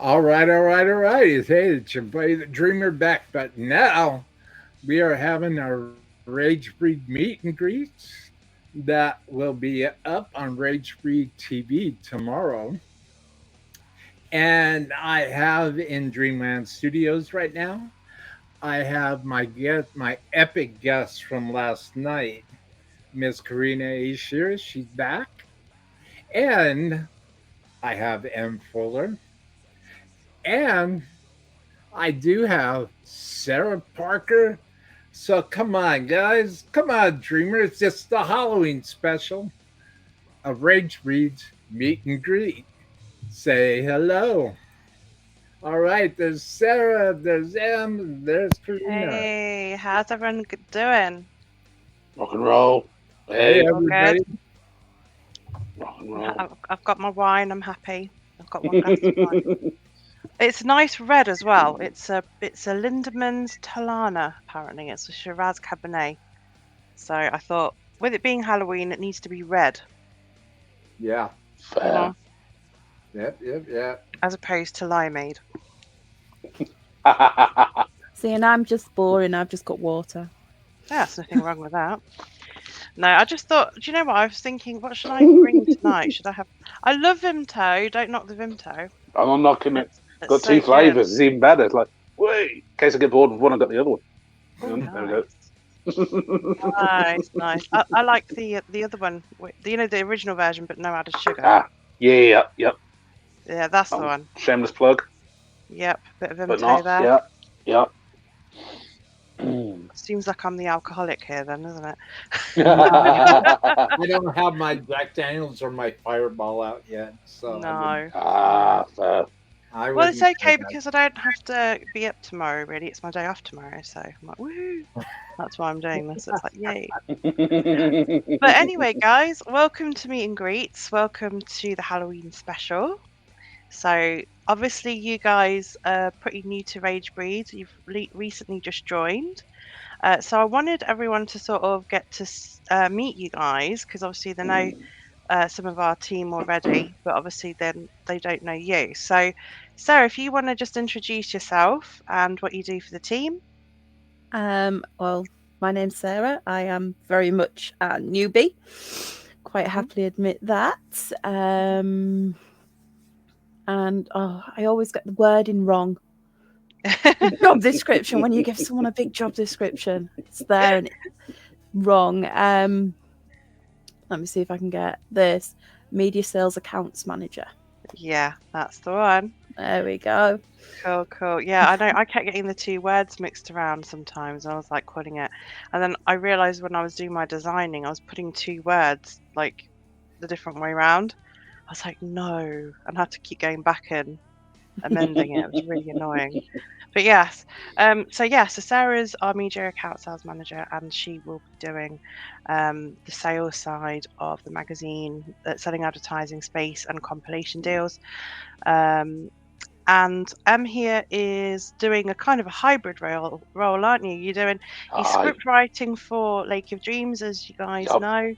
All right. Hey, it's your buddy the Dreamer back. But now we are having our Rage Breed meet and greets that will be up on Rage Breed TV tomorrow. And I have in Dreamland Studios right now, I have my epic guest from last night, Miss Karina Ashir. She's back. And I have M. Fuller. And I do have Sarah Parker. So come on, guys. Come on, Dreamer. It's just the Halloween special of Rage Breed's Meet and Greet. Say hello. All right, there's Sarah, there's Em, there's Karina. Hey, how's everyone doing? Rock and roll. Hey, Hey, All good? everybody. rock and roll. I've got my wine. I'm happy. I've got one glass of wine. It's nice red as well. It's a Lindemans Talana. Apparently, it's a Shiraz Cabernet. So I thought, with it being Halloween, it needs to be red, Yeah. Fair. Yep. as opposed to limeade. See, and I'm just boring. I've just got water. Yeah, there's nothing wrong with that. No, I just thought. Do you know what I was thinking? What should I bring tonight? Should I have? I love Vimto. Don't knock the Vimto. I'm not knocking it. It's Got so two good. flavours. It's even better. It's like, wait, in case I get bored with one, I've got the other one. Oh, There we go. nice. I like the other one. The original version, but no added sugar. Yeah. Yeah, that's the one. Shameless plug, Yep, bit of but Vimto not. there. Yeah. Seems like I'm the alcoholic here, then, doesn't it? I don't have my Jack Daniels or my Fireball out yet, so No. Fair. I Well, it's wouldn't okay say that. because I don't have to be up tomorrow. Really, it's my day off tomorrow, so I'm like, woohoo! That's why I'm doing this. It's like, yay! But anyway, guys, welcome to Meet and Greets. Welcome to the Halloween special. So obviously, you guys are pretty new to Rage Breed. You've recently just joined. So I wanted everyone to sort of get to meet you guys because obviously they know some of our team already, but obviously then they don't know you. So, Sarah, if you want to just introduce yourself and what you do for the team. Well, my name's Sarah. I am very much a newbie. Quite happily admit that. And I always get the wording wrong. Job description. When you give someone a big job description, it's there and it's wrong. Let me see if I can get this. Media sales accounts manager. Yeah, that's the one. There we go. Cool. Yeah, I know. I kept getting the two words mixed around sometimes. I was like calling it, and then I realized when I was doing my designing, I was putting two words like the different way around. I was like, no, and I had to keep going back and amending it. It was really annoying. But yes, so Sarah's our media account sales manager, and she will be doing the sales side of the magazine, selling advertising space and compilation deals. And Em here is doing a kind of a hybrid role, aren't you? You're doing script writing for Lake of Dreams, as you guys know,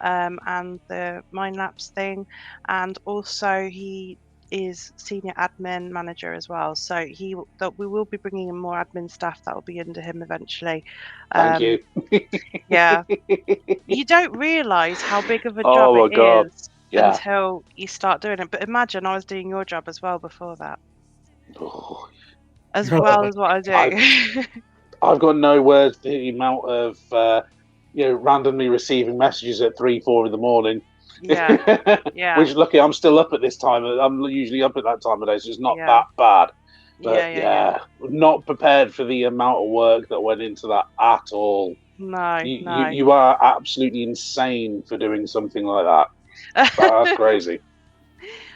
and the Mind Labs thing, and also he is senior admin manager as well. So we will be bringing in more admin staff that will be under him eventually. Thank you. Yeah, you don't realise how big of a Oh job my it God. is Yeah. until you start doing it. But imagine I was doing your job as well before that, Oh, as well as what I do. I've got no words for the amount of randomly receiving messages at 3-4 in the morning. Yeah. Which lucky I'm still up at this time. I'm usually up at that time of day, so it's not Yeah. that bad. But Yeah. not prepared for the amount of work that went into that at all. No. You are absolutely insane for doing something like that. That's crazy.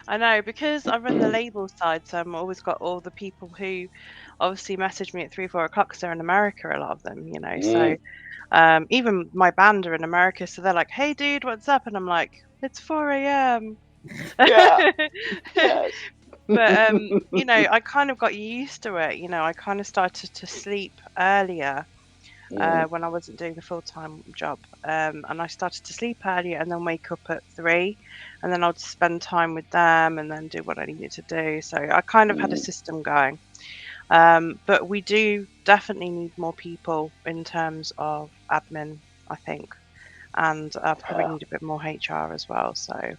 I know, because I run the label side, so I've always got all the people who obviously message me at 3-4 o'clock because they're in America, a lot of them, So even my band are in America, so they're like, "Hey, dude, what's up?" And I'm like, "It's 4 a.m." Yeah. Yes. But I kind of got used to it. I kind of started to sleep earlier when I wasn't doing the full-time job. And I started to sleep earlier and then wake up at 3, and then I'd spend time with them and then do what I needed to do. So I kind of had a system going. But we do definitely need more people in terms of admin, I think, and probably need a bit more HR as well. So,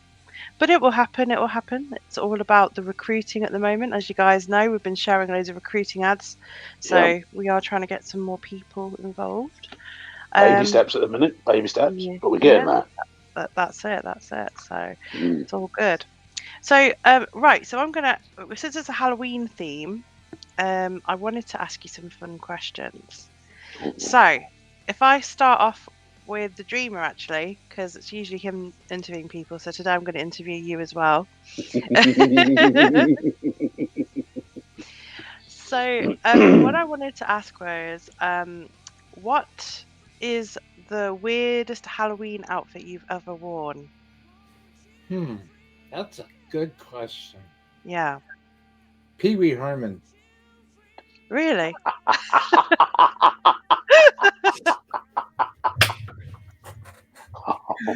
but it will happen. It will happen. It's all about the recruiting at the moment. As you guys know, we've been sharing loads of recruiting ads, so we are trying to get some more people involved. Baby steps at the minute, baby steps, but we're getting there. That's it. So it's all good. So right, so I'm gonna, since it's a Halloween theme, I wanted to ask you some fun questions. So if I start off with the Dreamer, actually, because it's usually him interviewing people, so today I'm going to interview you as well. So what I wanted to ask was, what is the weirdest Halloween outfit you've ever worn? That's a good question. Yeah. Pee Wee Herman. Really?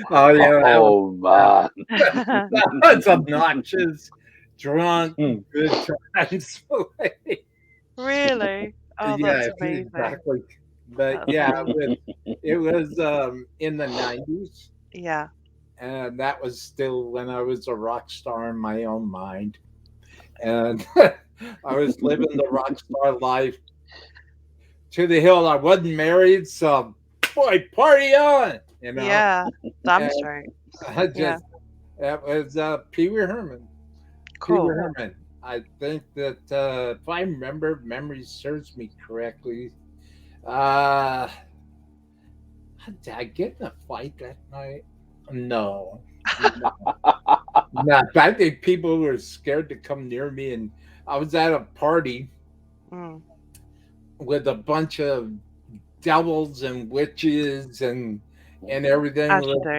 Oh yeah. Oh man. That was obnoxious, drunk, good times. Really? Oh, Yeah, that's amazing. exactly. But yeah, it was in the 90s. Yeah. And that was still when I was a rock star in my own mind. And I was living the rock star life to the hill. I wasn't married, so boy, party on. You know? Yeah, damn straight. That was Pee Wee Herman. Cool. Pee Wee Herman. I think that if I remember, memory serves me correctly. Did I get in a fight that night? No. No, I think people were scared to come near me, and I was at a party with a bunch of devils and witches and everything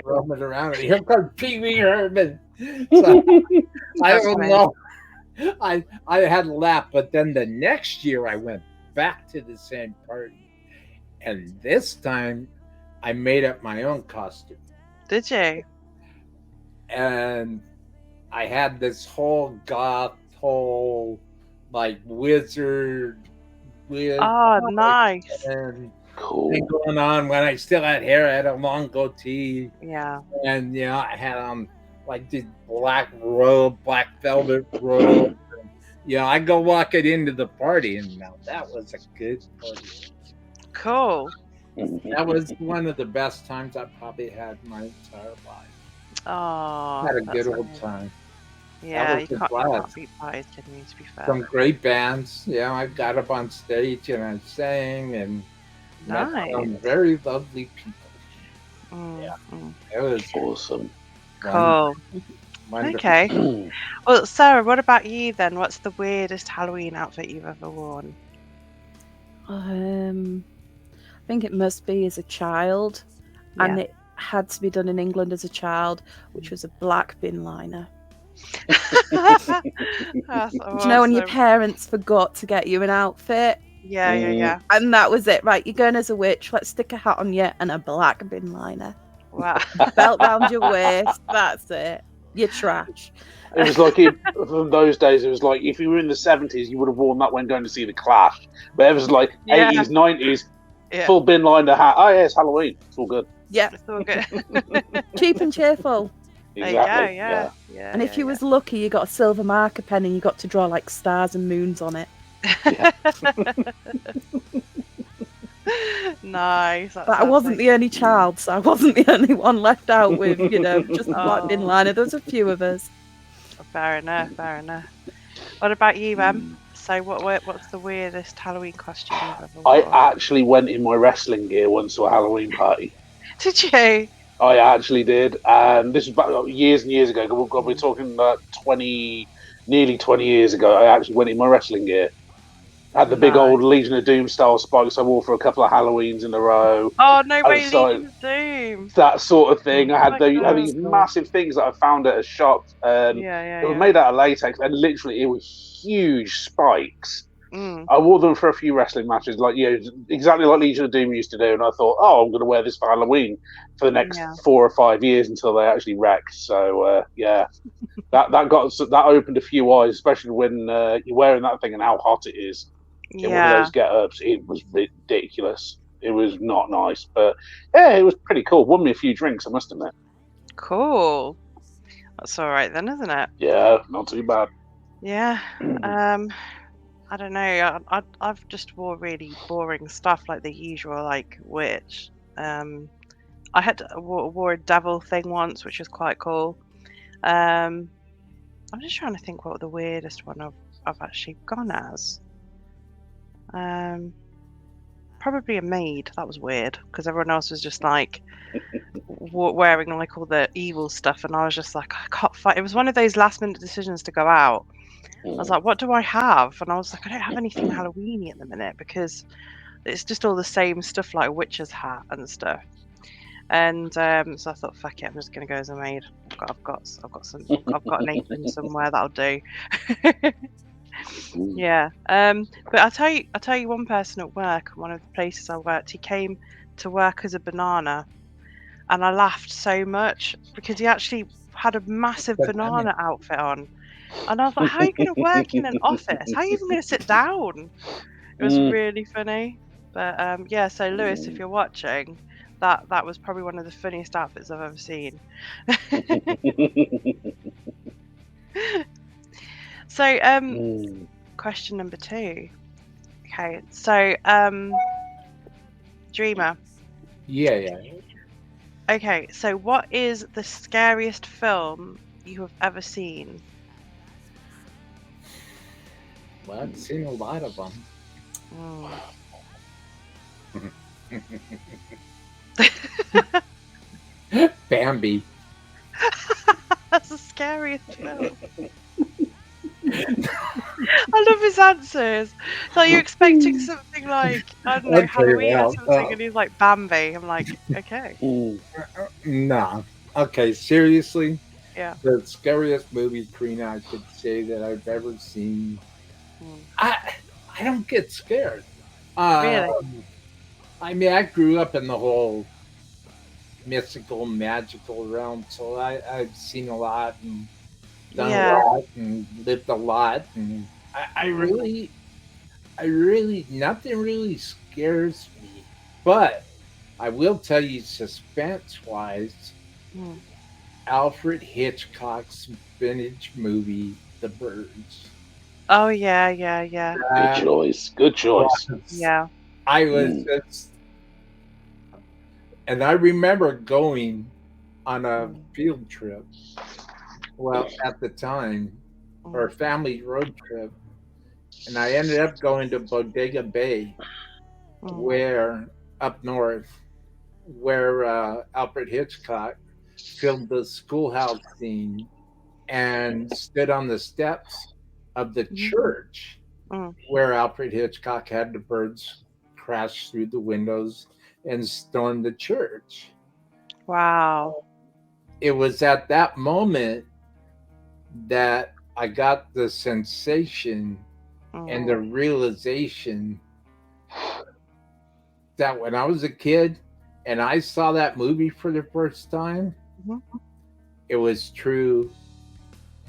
roaming around. And here comes Pee Wee Herman. So, I don't know. I had a laugh, but then the next year I went back to the same party, and this time I made up my own costume. Did you? And I had this whole goth, like wizard, nice, and cool thing going on. When I still had hair, I had a long goatee. Yeah, and I had like this black robe, black velvet robe. And, I go walking into the party, and now that was a good party. Cool. That was one of the best times I probably had in my entire life. Oh, had a good old time. Yeah, you can't beat parties, can you, to be fair. Some great bands. I got up on stage and I sang and met some very lovely people. It was awesome. Cool. Wonderful. Okay. Well, Sarah, what about you then? What's the weirdest Halloween outfit you've ever worn? I think it must be as a child, and it had to be done in England as a child, which was a black bin liner. That's awesome. Do you know when your parents forgot to get you an outfit? Yeah. And that was it, right? You're going as a witch, let's stick a hat on you and a black bin liner. Wow. Belt round your waist, that's it. You're trash. It was like, from those days, it was like, if you were in the 70s, you would have worn that when going to see The Clash. But it was like 80s, 90s, full bin liner hat. Oh, yeah, it's Halloween. It's all good. Yeah. It's all good. Cheap and cheerful. Exactly. Yeah. And if you was lucky, you got a silver marker pen and you got to draw like stars and moons on it. Nice. But I wasn't the only child, so I wasn't the only one left out with, just a black bin liner. There was a few of us. Fair enough. What about you, Em? So what's the weirdest Halloween costume you've ever worn? I actually went in my wrestling gear once to a Halloween party. Did you? I actually did, and this was back years and years ago. God, we're talking nearly 20 years ago. I actually went in my wrestling gear. I had the big old Legion of Doom style spikes I wore for a couple of Halloweens in a row. Oh, no way, Legion of Doom! That sort of thing. I had these massive things that I found at a shop. It was made out of latex, and literally it was huge spikes I wore them for a few wrestling matches, like exactly like Legion of Doom used to do, and I thought, I'm going to wear this for Halloween for the next 4 or 5 years until they actually wrecked. So that opened a few eyes, especially when you're wearing that thing and how hot it is in one of those get-ups. It was ridiculous. It was not nice, but yeah, it was pretty cool. Won me a few drinks, I must admit. Cool. That's all right then, isn't it? Yeah, not too bad. Yeah. I don't know. I've just wore really boring stuff like the usual, like witch. I wore a devil thing once, which was quite cool. I'm just trying to think what the weirdest one I've actually gone as. Probably a maid. That was weird because everyone else was just like wearing like all the evil stuff, and I was just like, I can't fight. It was one of those last minute decisions to go out. I was like, what do I have? And I was like, I don't have anything Halloweeny at the minute because it's just all the same stuff like a witch's hat and stuff. And so I thought, fuck it, I'm just gonna go as a maid. I've got an apron somewhere that'll do. Yeah. But I'll tell you one person at work, one of the places I worked, he came to work as a banana, and I laughed so much because he actually had a massive banana outfit on. And I was like, how are you going to work in an office? How are you even going to sit down? It was really funny. But yeah, so Lewis, if you're watching, that was probably one of the funniest outfits I've ever seen. So question number 2. Okay, so Dreamer. Yeah. Okay, so what is the scariest film you have ever seen? Well, I've seen a lot of them. Bambi. That's the scariest film. I love his answers. Like you're expecting something like, I don't know, Halloween or something, and he's like Bambi. I'm like, okay. Nah. Okay, seriously? Yeah. The scariest movie, Karina, I could say that I've ever seen. I don't get scared. Really? I mean, I grew up in the whole mystical, magical realm, so I've seen a lot and done a lot and lived a lot, and I really, nothing really scares me. But I will tell you, suspense-wise, Alfred Hitchcock's vintage movie, The Birds. Oh yeah. Good choice. Yeah. I was just, and I remember going on a field trip. Well, at the time, or a family road trip, and I ended up going to Bodega Bay, where up north, where Alfred Hitchcock filmed the schoolhouse scene and stood on the steps of the church where Alfred Hitchcock had the birds crash through the windows and storm the church. Wow. It was at that moment that I got the sensation and the realization that when I was a kid and I saw that movie for the first time, it was true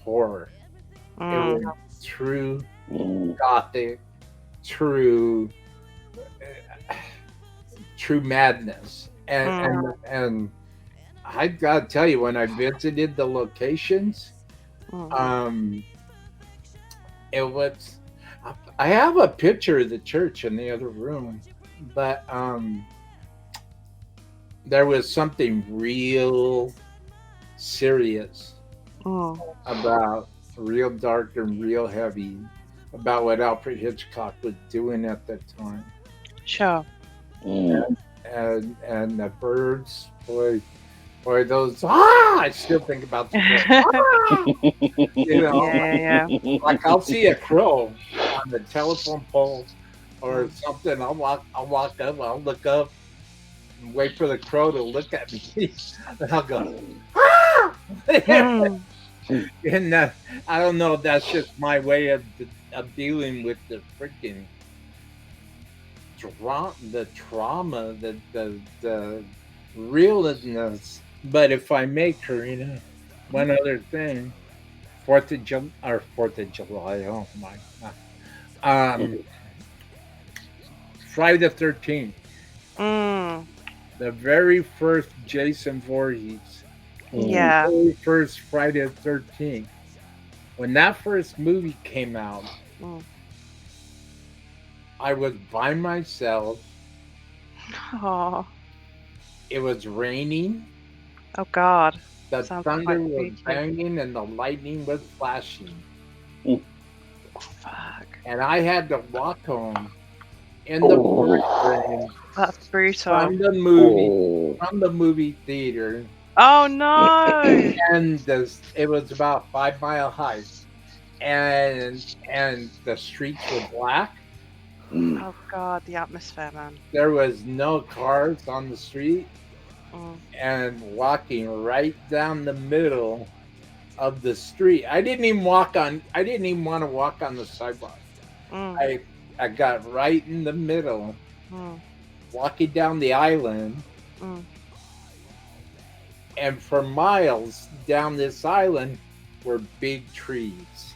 horror. It was true gothic, true madness. And I gotta tell you, when I visited the locations, it was, I have a picture of the church in the other room, but there was something real serious about, real dark and real heavy about what Alfred Hitchcock was doing at that time. Sure. And the birds, boy, those, I still think about the birds. You know, Yeah. like I'll see a crow on the telephone pole or something. I'll walk up, I'll look up and wait for the crow to look at me. And I'll go, ah! And I don't know if that's just my way of of dealing with the freaking the trauma, the realness. But if I may, Karina, one other thing, Fourth of July. Oh my God. Friday the 13th, Mm, the very first Jason Voorhees, yeah. very first Friday the 13th. When that first movie came out, Mm. I was by myself. Oh, It was raining. oh God. The Sounds thunder quite was spooky. banging and the lightning was flashing. Fuck. And I had to walk home in the pouring rain That's brutal. from the movie theater. Oh no. And it was about 5 mile high. And the streets were black. Oh God, the atmosphere, man. There was no cars on the street. Mm. And walking right down the middle of the street. I didn't even want to walk on the sidewalk. Mm. I got right in the middle, Mm. walking down the island. Mm. And for miles down this island were big trees.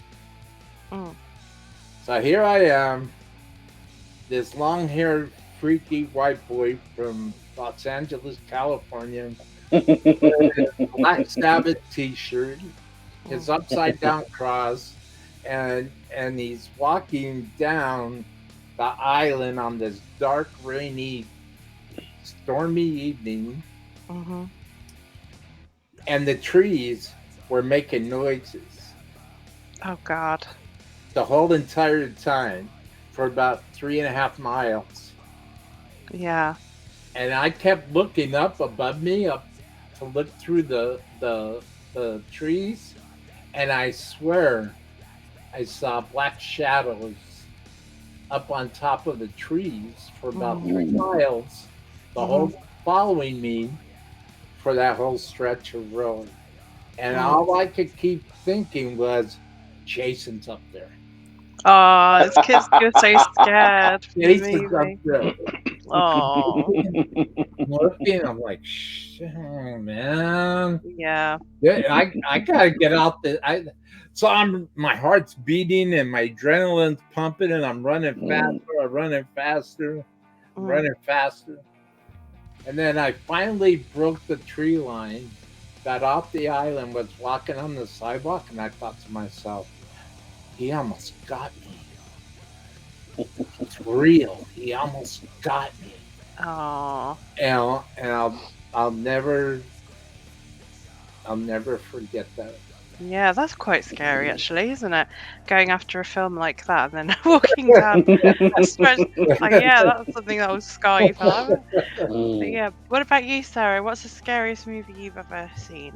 Mm. So here I am, this long-haired, freaky white boy from Los Angeles, California, Black Sabbath t-shirt, his upside-down cross, and he's walking down the island on this dark, rainy, stormy evening, Mm-hmm. and the trees were making noises Oh God. the whole entire time for about 3.5 miles. Yeah. And I kept looking up above me, up to look through the trees, and I swear I saw black shadows up on top of the trees for about 3 miles, the whole following me for that whole stretch of road. And all I could keep thinking was, Jason's up there. Oh, this kid's you're so scared. For the Jason's up movie. there. Oh, Looking, I'm like, shit, man. yeah. Yeah, I gotta get out the. So my heart's beating and my adrenaline's pumping and I'm running faster, running faster. And then I finally broke the tree line, got off the island, was walking on the sidewalk, and I thought to myself, he almost got me. It's real. He almost got me. Oh, And I'll never forget that. yeah. That's quite scary, actually, isn't it? Going after a film like that and then walking down a stretch. Yeah, that's something that will scar you forever. But yeah. What about you, Sarah? What's the scariest movie you've ever seen?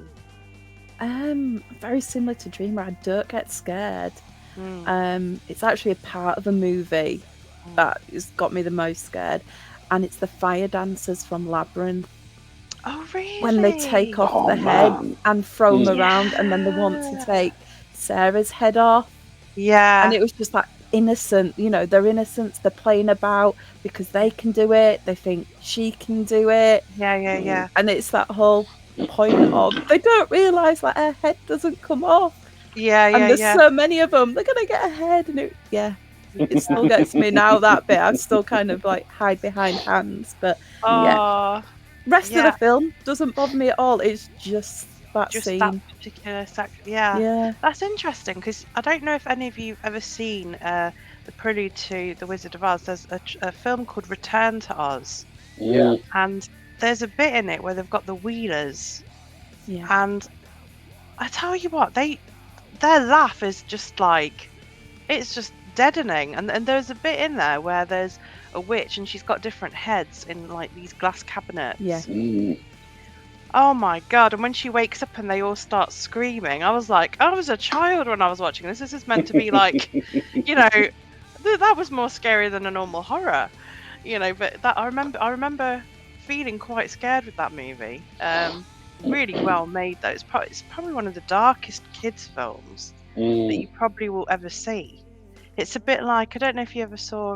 Very similar to Dreamer. I don't get scared. Mm. It's actually a part of a movie that has got me the most scared, and it's the fire dancers from Labyrinth. Oh, really? When they take off the head and throw them around, and then they want to take Sarah's head off. Yeah. And it was just that innocent, their innocence, they're playing about because they can do it, they think she can do it. Yeah. And it's that whole point of they don't realise that her head doesn't come off. Yeah. And there's so many of them, they're going to get a head. And it still gets me now, that bit. I still kind of like hide behind hands. But rest of the film doesn't bother me at all. It's just that scene. That particular section. Yeah. That's interesting because I don't know if any of you have ever seen the prelude to The Wizard of Oz. There's a film called Return to Oz. Yeah. And there's a bit in it where they've got the Wheelers. Yeah. And I tell you what, their laugh is just like, it's just deadening. And there's a bit in there where there's a witch and she's got different heads in like these glass cabinets. Yeah. Oh my God. And when she wakes up and they all start screaming, I was like, I was a child when I was watching this. This is meant to be like, that was more scary than a normal horror, but that I remember feeling quite scared with that movie. Really well made though. It's probably one of the darkest kids films that you probably will ever see. It's a bit like, I don't know if you ever saw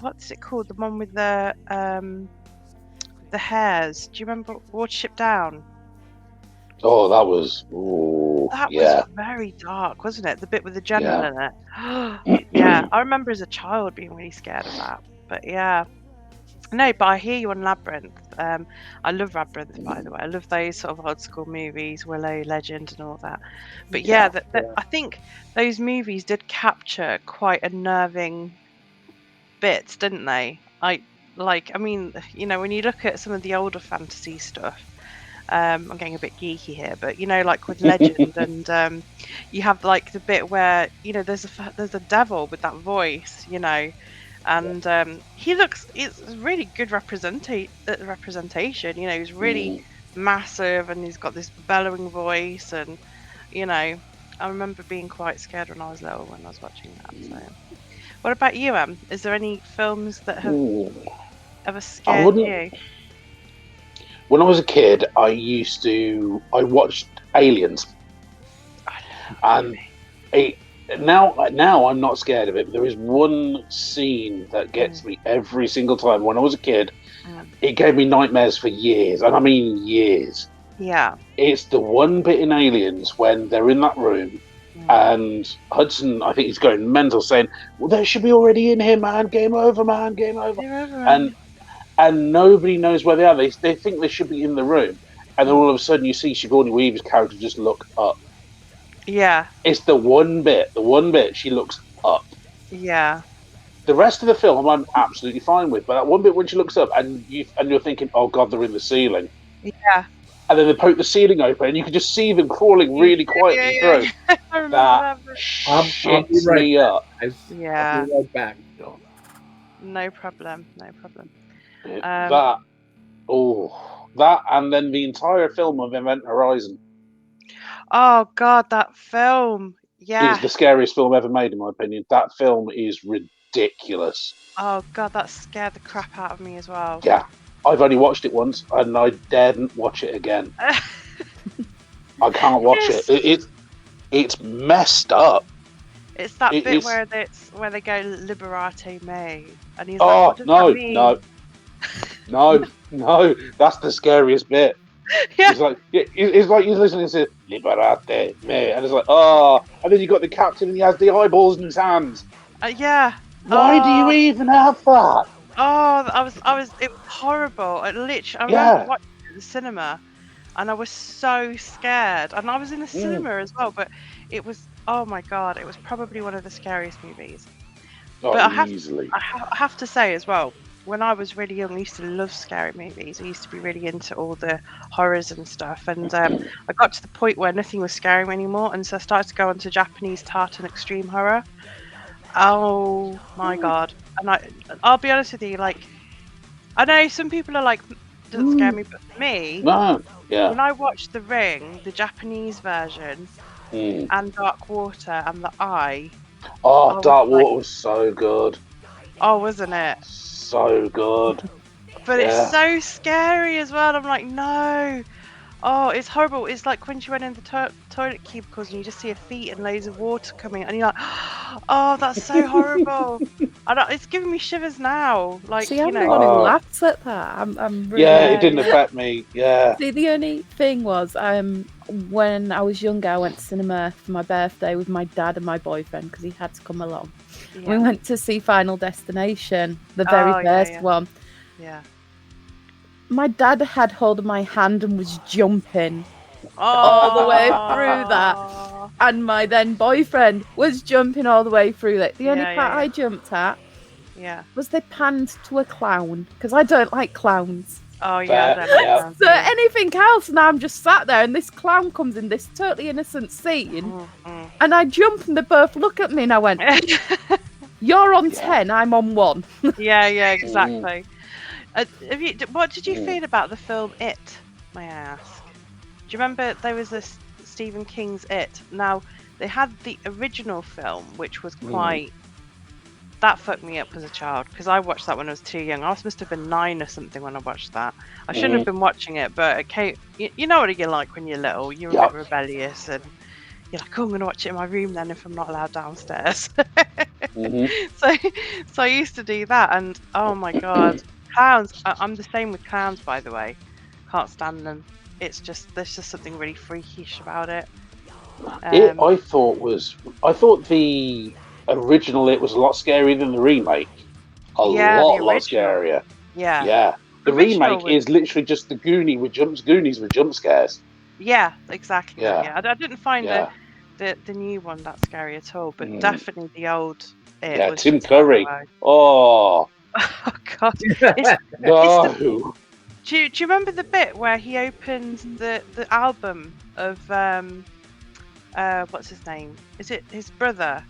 what's it called? The one with the hares. Do you remember Watership Down? Oh, that was. Ooh, That yeah. was very dark, wasn't it? The bit with the general in it. Yeah, I remember as a child being really scared of that. But yeah. No, but I hear you on Labyrinth. I love Labyrinth, by the way. I love those sort of old school movies, Willow, Legend, and all that. But yeah, I think those movies did capture quite unnerving bits, didn't they? I mean, you know, when you look at some of the older fantasy stuff, I'm getting a bit geeky here, but you know, like with Legend, and you have like the bit where, you know, there's a devil with that voice, you know, and it's really good representation. You know, he's really massive, and he's got this bellowing voice, and you know, I remember being quite scared when I was little when I was watching that. So, what about you, Em? Is there any films that have ever scared you? When I was a kid, I watched Aliens, and now I'm not scared of it. But there is one scene that gets me every single time. When I was a kid, it gave me nightmares for years, and I mean years. Yeah. It's the one bit in Aliens when they're in that room, and Hudson, I think he's going mental, saying, "Well, they should be already in here, man. Game over, man. Game over." And nobody knows where they are. They think they should be in the room, and then all of a sudden you see Sigourney Weaver's character just look up. Yeah. It's the one bit she looks up. Yeah. The rest of the film I'm absolutely fine with, but that one bit when she looks up and you're thinking, oh god, they're in the ceiling. Yeah. And then they poke the ceiling open and you can just see them crawling really quietly through. That shits me up. Yeah. I'll be right back. No problem. That and then the entire film of Event Horizon. Oh god, that film. Yeah. Is the scariest film ever made, in my opinion. That film is ridiculous. Oh god, that scared the crap out of me as well. Yeah. I've only watched it once and I daren't watch it again. I can't watch it. It's messed up. It's that bit where they go Liberate Me, and he's like, what does that mean? No, that's the scariest bit. Yeah. It's like you're listening to Liberate Me, and it's like, and then you got the captain and he has the eyeballs in his hands. Yeah. Why do you even have that? It was horrible. I remember watching it in the cinema, and I was so scared. And I was in the cinema as well, but it was, oh my god, it was probably one of the scariest movies. Oh, but I have to say as well, when I was really young, I used to love scary movies. I used to be really into all the horrors and stuff. And I got to the point where nothing was scaring me anymore, and so I started to go into Japanese tartan extreme horror. Oh my god. And I'll be honest with you, like, I know some people are like, doesn't scare me, but for me, when I watched The Ring, the Japanese version, and Dark Water and The Eye. Oh, Dark Water was so good. Oh, wasn't it? So good. But it's so scary as well. I'm like, no. Oh, it's horrible. It's like when she went in the toilet cubicles and you just see her feet and loads of water coming, and you're like, oh, that's so horrible. It's giving me shivers now. Like, see, I'm the one who laughs at that. I'm really, it didn't affect me. Yeah. See, the only thing was, when I was younger, I went to cinema for my birthday with my dad and my boyfriend because he had to come along. Yeah. We went to see Final Destination, the very first one. Yeah. My dad had hold of my hand and was jumping all the way through that. And my then boyfriend was jumping all the way through that. The only part I jumped at was they panned to a clown, because I don't like clowns. Oh, yeah. So anything else, and I'm just sat there, and this clown comes in this totally innocent scene, and I jump, and they both look at me, and I went, you're on 10, I'm on 1. Yeah, exactly. What did you feel about the film It, may I ask? Do you remember there was a Stephen King's It? Now, they had the original film, which was quite... That fucked me up as a child, because I watched that when I was too young. I must have been 9 or something when I watched that. I shouldn't have been watching it, but you know what you're like when you're little. You're a bit rebellious, and you're like, oh, I'm going to watch it in my room then if I'm not allowed downstairs. Mhm. So I used to do that, and oh my god, clowns! I'm the same with clowns, by the way. Can't stand them. It's just there's just something really freakish about it. I thought the original It was a lot scarier than the remake. A Yeah, the lot original. scarier. Yeah, Yeah. The original remake was- is literally just the Goonies with jump scares. yeah, exactly. Yeah. Yeah, I didn't find Yeah. the new one that scary at all, but Mm. definitely the old. It Yeah, was Tim just like, Curry. wow. Oh Oh god. It's, no. do you remember the bit where he opens the album of what's his name? Is it his brother?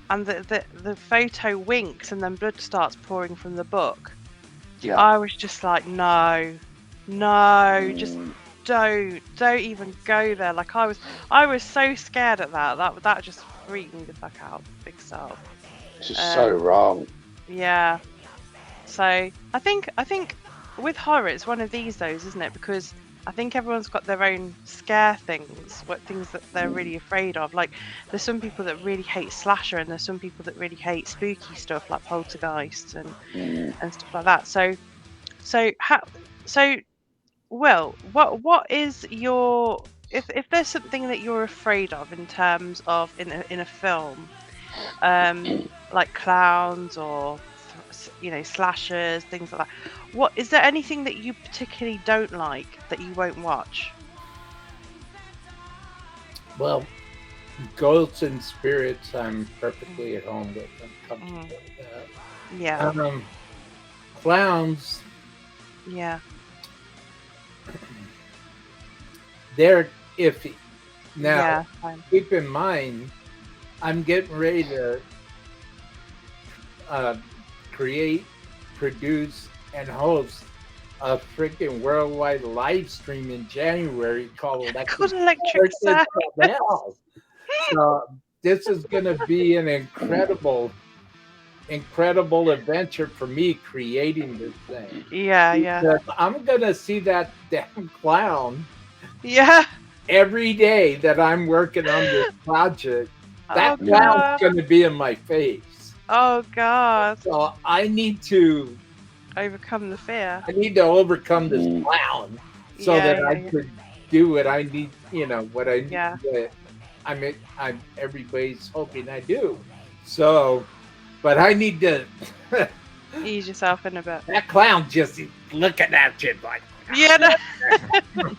And the photo winks and then blood starts pouring from the book. Yeah. I was just like, no, just don't even go there. Like I was so scared at that just freaked me the fuck out, big style. This is so wrong. Yeah. So I think with horror it's one of these those, isn't it? Because I think everyone's got their own scare things, what things that they're really afraid of. Like there's some people that really hate slasher, and there's some people that really hate spooky stuff like poltergeist and stuff like that. So Will, what is your if there's something that you're afraid of in terms of in a film, like clowns or slashers, things like that. What is there anything that you particularly don't like that you won't watch? Well, ghosts and spirits, I'm perfectly at home with. I'm comfortable with that. Yeah. Clowns, Yeah. they're iffy. Now, Yeah. Fine. keep in mind, I'm getting ready to create, produce, and host a freaking worldwide live stream in January called Called Electric Sound. So this is going to be an incredible adventure for me creating this thing. Yeah. Yeah. Because I'm going to see that damn clown Yeah. every day that I'm working on this project. That Oh, clown's God. going to be in my face. Oh God. So I need to Overcome the fear. overcome this clown so Yeah, that I could do what I need, what I need. Yeah. I'm everybody's hoping I do. So, but I need to Ease yourself in a bit. that clown just looking at you like Yeah. No.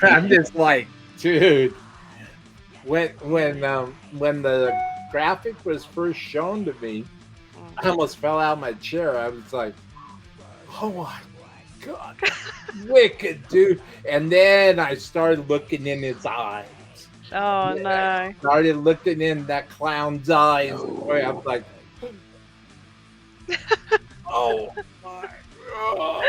I'm just like, dude. When the graphic was first shown to me, I almost fell out of my chair. I was like, oh my God, wicked, dude. And then I started looking in his eyes. Oh no. Started looking in that clown's eyes. Boy, I was like, oh my God.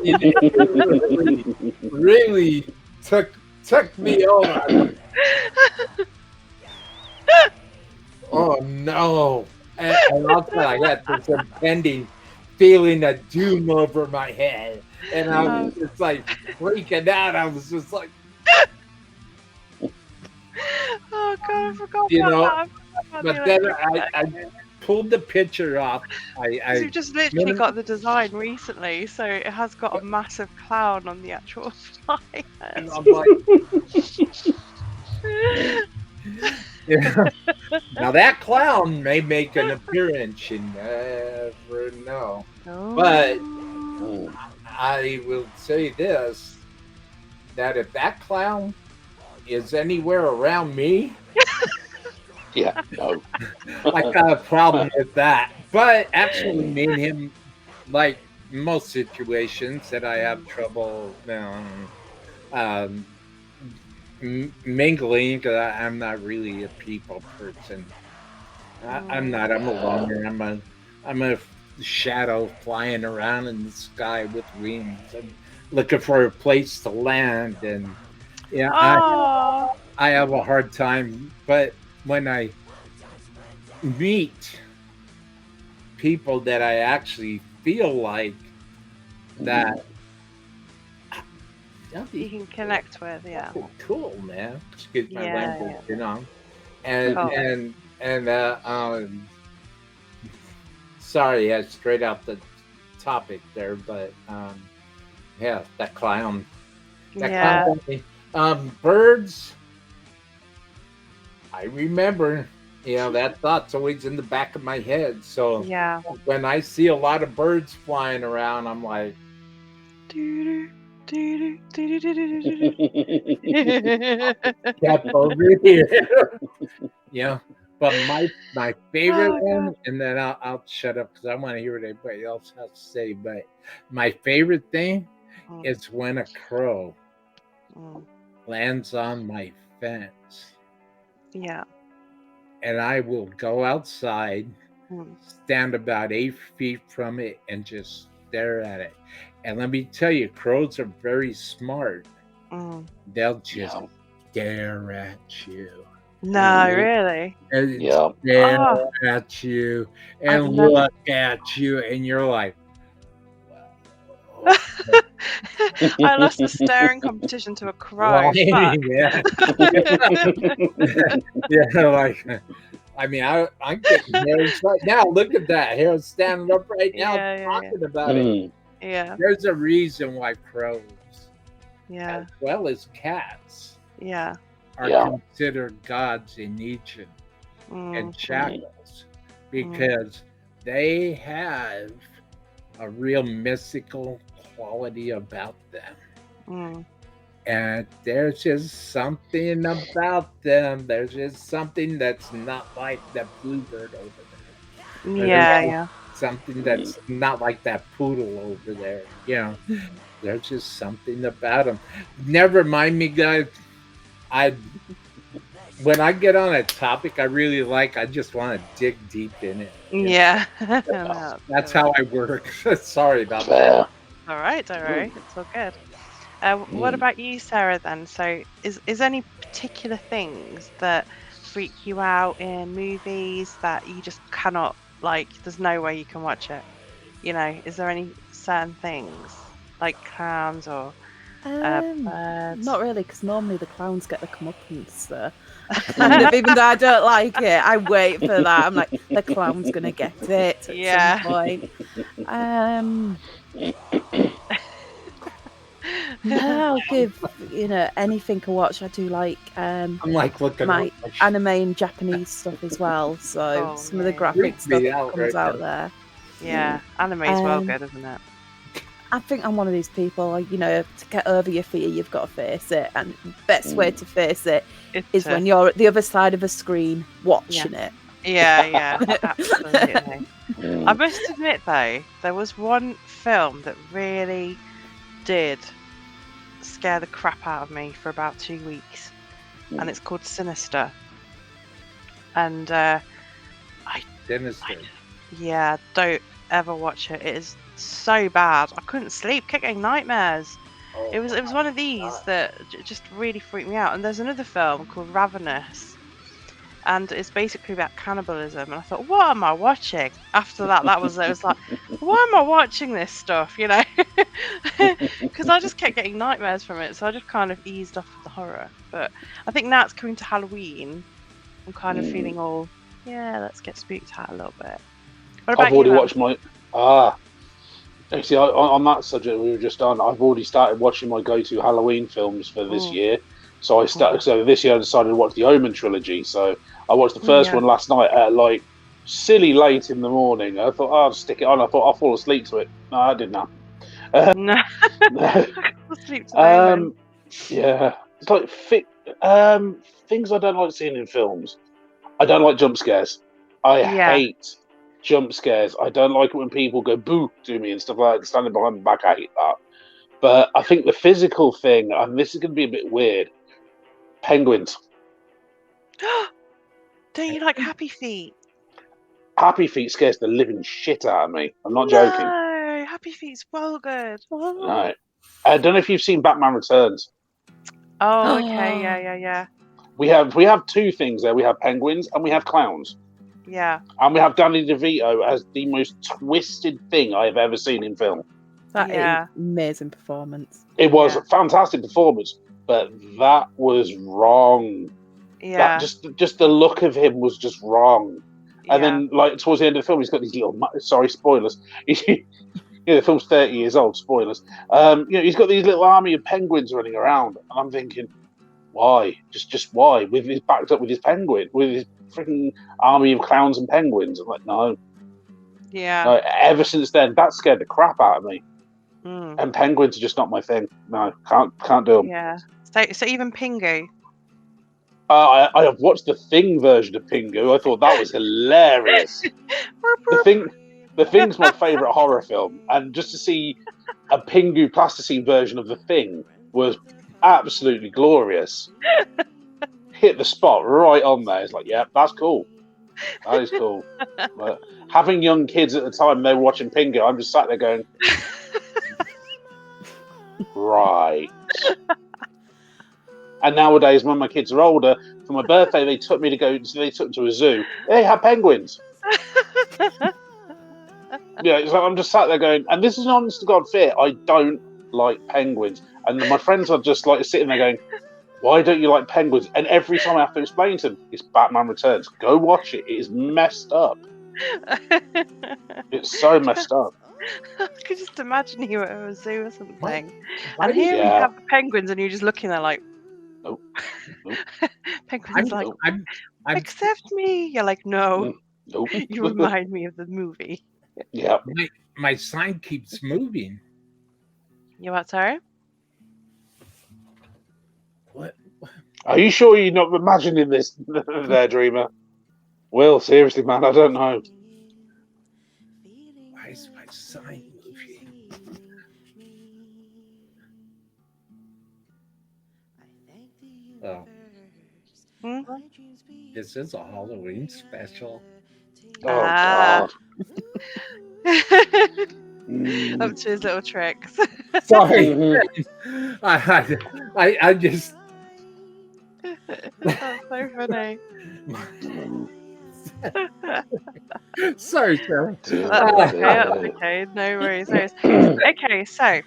It really took me over. Oh no. And also I got this impending feeling of doom over my head. And I was just like freaking out. I was just like, Oh God, I forgot You about know, that. but then I pulled the picture off. You've just literally got the design recently, so it has got a massive clown on the actual flyer. And I'm like, now that clown may make an appearance. You never know. But I will say this: that if that clown is anywhere around me, Yeah, no. I got a problem with that. But actually, me and him, like most situations that I have trouble mingling, because I'm not really a people person. I'm not. I'm a loner. I'm a shadow flying around in the sky with wings and looking for a place to land. And yeah, I have a hard time. But when I meet people that I actually feel like that That'd you be can connect with. Yeah. that'd be cool, man. Excuse my Yeah, language, yeah. you know. And Oh. sorry, yeah, straight out the topic there, but yeah, that clown. That Yeah. clown. Birds. I remember, that thought's always in the back of my head. So Yeah. when I see a lot of birds flying around, I'm like, get over here. But my favorite Oh, one, God. and then I'll shut up because I want to hear what everybody else has to say. But my favorite thing Mm. is when a crow Mm. lands on my fence, Yeah. and I will go outside, Mm. stand about 8 feet from it, and just stare at it. And let me tell you, crows are very smart. Mm. They'll just Yeah. stare at you. No, really. And Yeah. stare Oh. at you I've and never- look at you, and you're like, wow. I lost a staring competition to a crow. Right, Fuck. yeah. Yeah, like, I mean, I'm getting hairs right now. Look at that hair standing up right now, Yeah, talking about it. Mm. Yeah. There's a reason why crows, Yeah. as well as cats, Yeah. are Yeah. considered gods in Egypt and Mm. shackles, because they have a real mystical quality about them. Mm. And there's just something about them. There's just something that's not like that bluebird over there. Yeah. Yeah. Something that's not like that poodle over there. There's just something about them. Never mind me, guys. When I get on a topic I really like, I just want to dig deep in it. Yeah. That's how I work. Sorry about that. Fair. All right, don't worry. It's all good. What Mm. about you, Sarah, then? So is any particular things that freak you out in movies that you just cannot, like, there's no way you can watch it? Is there any certain things like clowns or birds? Not really, because normally the clowns get the comeuppance. So even though I don't like it, I wait for that. I'm like, the clown's gonna get it at Yeah. some point. No, I'll give anything to watch. I do like I'm like looking my up my anime and Japanese stuff as well. So Oh, some of the yeah. graphic Freaks stuff me that out comes right out now. there. Yeah, anime's well Um, good, isn't it? I think I'm one of these people. To get over your fear, you've got to face it, and the best way to face it is when you're at the other side of a screen watching it. Yeah, absolutely. Mm. I must admit, though, there was one film that really did scare the crap out of me for about 2 weeks, and it's called Sinister. And Sinister. yeah, don't ever watch it. It is so bad. I couldn't sleep, kept getting nightmares. Oh, It was one of these that just really freaked me out. And there's another film called Ravenous, and it's basically about cannibalism. And I thought, what am I watching? After that, it was like, why am I watching this stuff? Because I just kept getting nightmares from it. So I just kind of eased off the horror. But I think now it's coming to Halloween. I'm kind of feeling all, let's get spooked out a little bit. What about I've already you, watched my. Actually, on that subject we were just on, I've already started watching my go-to Halloween films for this Mm. year. So so this year I decided to watch the Omen trilogy. So I watched the first Yeah. one last night at like silly late in the morning. I thought, I'll stick it on. I thought I'll fall asleep to it. No, I did not. No. No. Sleep to Omen. Yeah, it's like things I don't like seeing in films. I don't like jump scares. I Yeah. hate jump scares. I don't like it when people go boo to me and stuff like that. Standing behind my back, I hate that. But I think the physical thing, and this is going to be a bit weird, penguins. Don't you like Happy Feet? Happy Feet scares the living shit out of me. I'm not joking. No, Happy Feet's well good. No. I don't know if you've seen Batman Returns. Oh, okay, yeah. We have two things there. We have penguins and we have clowns. Yeah. And we have Danny DeVito as the most twisted thing I have ever seen in film. That Yeah. is amazing performance. It was Yeah. a fantastic performance, but that was wrong. Yeah. That just the look of him was just wrong. And Yeah. then, like towards the end of the film, he's got these little spoilers. The film's 30 years old. Spoilers. He's got these little army of penguins running around, and I'm thinking, why? Just why? With his backed up with his penguin, with his freaking army of clowns and penguins. I'm like, no. Yeah. Ever since then, that scared the crap out of me. Mm. And penguins are just not my thing. No, can't do them. Yeah. So even Pingu. I have watched the Thing version of Pingu. I thought that was hilarious. The Thing's my favourite horror film, and just to see a Pingu plasticine version of the Thing was absolutely glorious. Hit the spot right on there. It's like, yeah, that's cool. That is cool. But having young kids at the time, they were watching Pingu. I'm just sat there going, right. And nowadays, when my kids are older, for my birthday, they took me to a zoo. They have penguins. So I'm just sat there going, and this is an honest to God fear. I don't like penguins. And my friends are just like sitting there going, why don't you like penguins? And every time I have to explain to them, it's Batman Returns. Go watch it. It is messed up. It's so messed up. I could just imagine you at a zoo or something. Why And do here you- we have the penguins, and you're just looking there like, Nope. penguins like, I'm accept me. You're like, no, Nope. you remind me of the movie. Yeah. my sign keeps moving. You what, sorry? What? Are you sure you're not imagining this there, Dreamer? Will, seriously, man, I don't know. Why is my sign moving? Oh, Hmm? this is a Halloween special. Oh, Ah. God. Mm. Up to his little tricks. Sorry, Mhm. I just That's so funny. sorry, Sarah. That's okay. No worries. Okay, so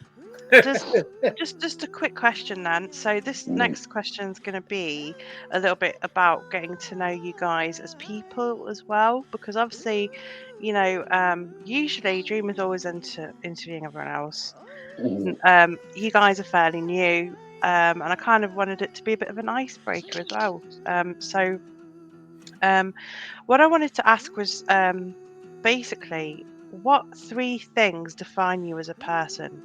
just a quick question then. So this next question is going to be a little bit about getting to know you guys as people as well, because obviously, usually Dreamer's always into interviewing everyone else. You guys are fairly new, and I kind of wanted it to be a bit of an icebreaker as well. So what I wanted to ask was basically, what 3 things define you as a person?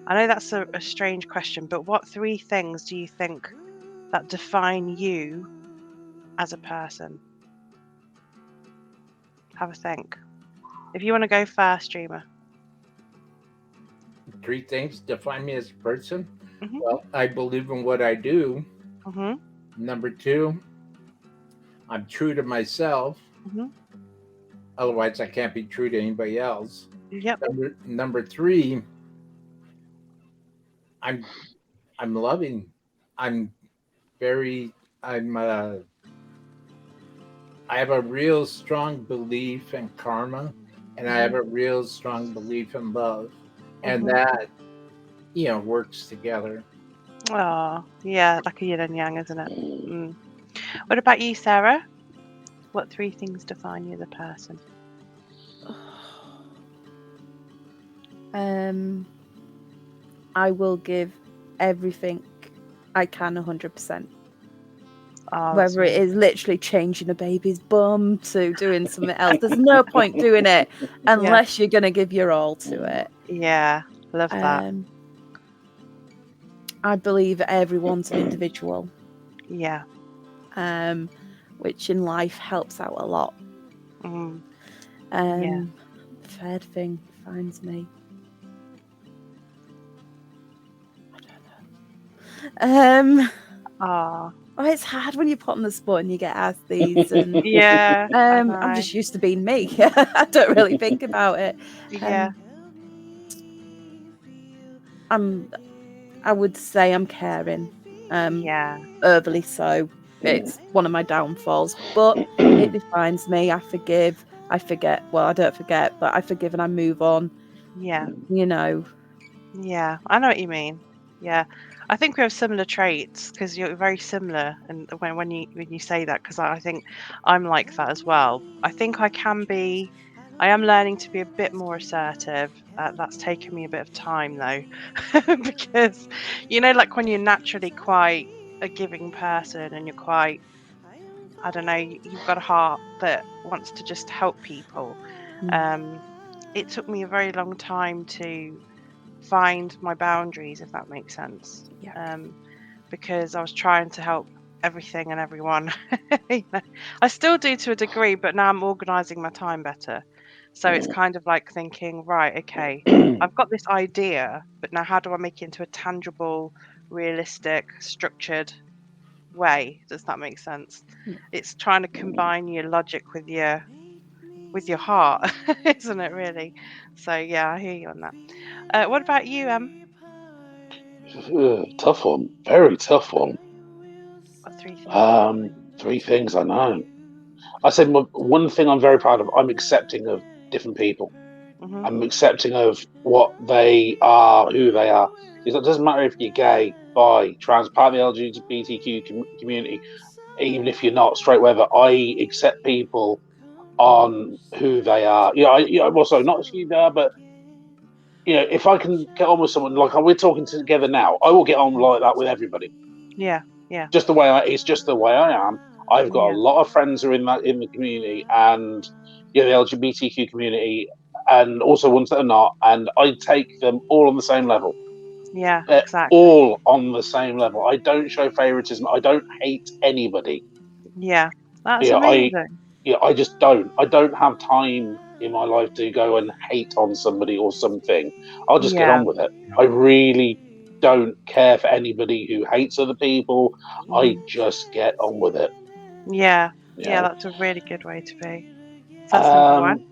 I know that's a strange question, but what 3 things do you think that define you as a person? Have a think. If you want to go first, Dreamer. 3 things define me as a person. Mhm. Well, I believe in what I do. Mhm. Number 2, I'm true to myself. Mhm. Otherwise, I can't be true to anybody else. Yep. Number 3, I'm loving. I have a real strong belief in karma, and I have a real strong belief in love, and that works together. Oh, yeah, like a yin and yang, isn't it? Mm. What about you, Sarah? What 3 things define you as a person? I will give everything I can 100%. Oh, Whether it is literally changing a baby's bum to doing something else, there's no point doing it unless you're going to give your all to it. Yeah, love that. I believe everyone's an individual. Yeah. Which in life helps out a lot. Yeah. Third thing finds me. I don't know. Oh, it's hard when you put on the spot and you get asked these. And, yeah. I'm just used to being me. I don't really think about it. Yeah. I would say I'm caring. Yeah. Overly so. It's one of my downfalls, but it defines me. I forgive. I forget. Well, I don't forget, but I forgive and I move on. Yeah. You know. Yeah, I know what you mean. Yeah. I think we have similar traits because you're very similar, and when you say that, because I think I'm like that as well. I think I am learning to be a bit more assertive. That's taken me a bit of time though, because like when you're naturally quite a giving person and you're quite, I don't know, you've got a heart that wants to just help people. It took me a very long time to find my boundaries, if that makes sense. Yeah. Because I was trying to help everything and everyone. I still do to a degree, but now I'm organizing my time better. So it's kind of like thinking, right, okay, I've got this idea, but now how do I make it into a tangible, realistic, structured way? Does that make sense? Yeah. It's trying to combine your logic with your heart, isn't it really? So yeah, I hear you on that. What about you, Tough one, very tough one. What 3 things? 3 things I know. I said one thing I'm very proud of. I'm accepting of different people. Hmm. I'm accepting of what they are, who they are. Because it doesn't matter if you're gay, bi, trans, part of the LGBTQ community, even if you're not, straight, whatever. I accept people on who they are. Also not who they are, but if I can get on with someone like we're talking together now, I will get on like that with everybody. Yeah, yeah, Just it's just the way I am. I've got a yeah, lot of friends who are in the community and the LGBTQ community, and also ones that are not, and I take them all on the same level. yeah, They're exactly. all on the same level. I don't show favoritism. I don't hate anybody. Yeah, that's Yeah, amazing. I just don't. I don't have time in my life to go and hate on somebody or something. I'll just get Yeah, on with it. I really don't care for anybody who hates other people. I mhm. just get on with it. Yeah, You yeah, know. that's a really good way to be. So that's number one.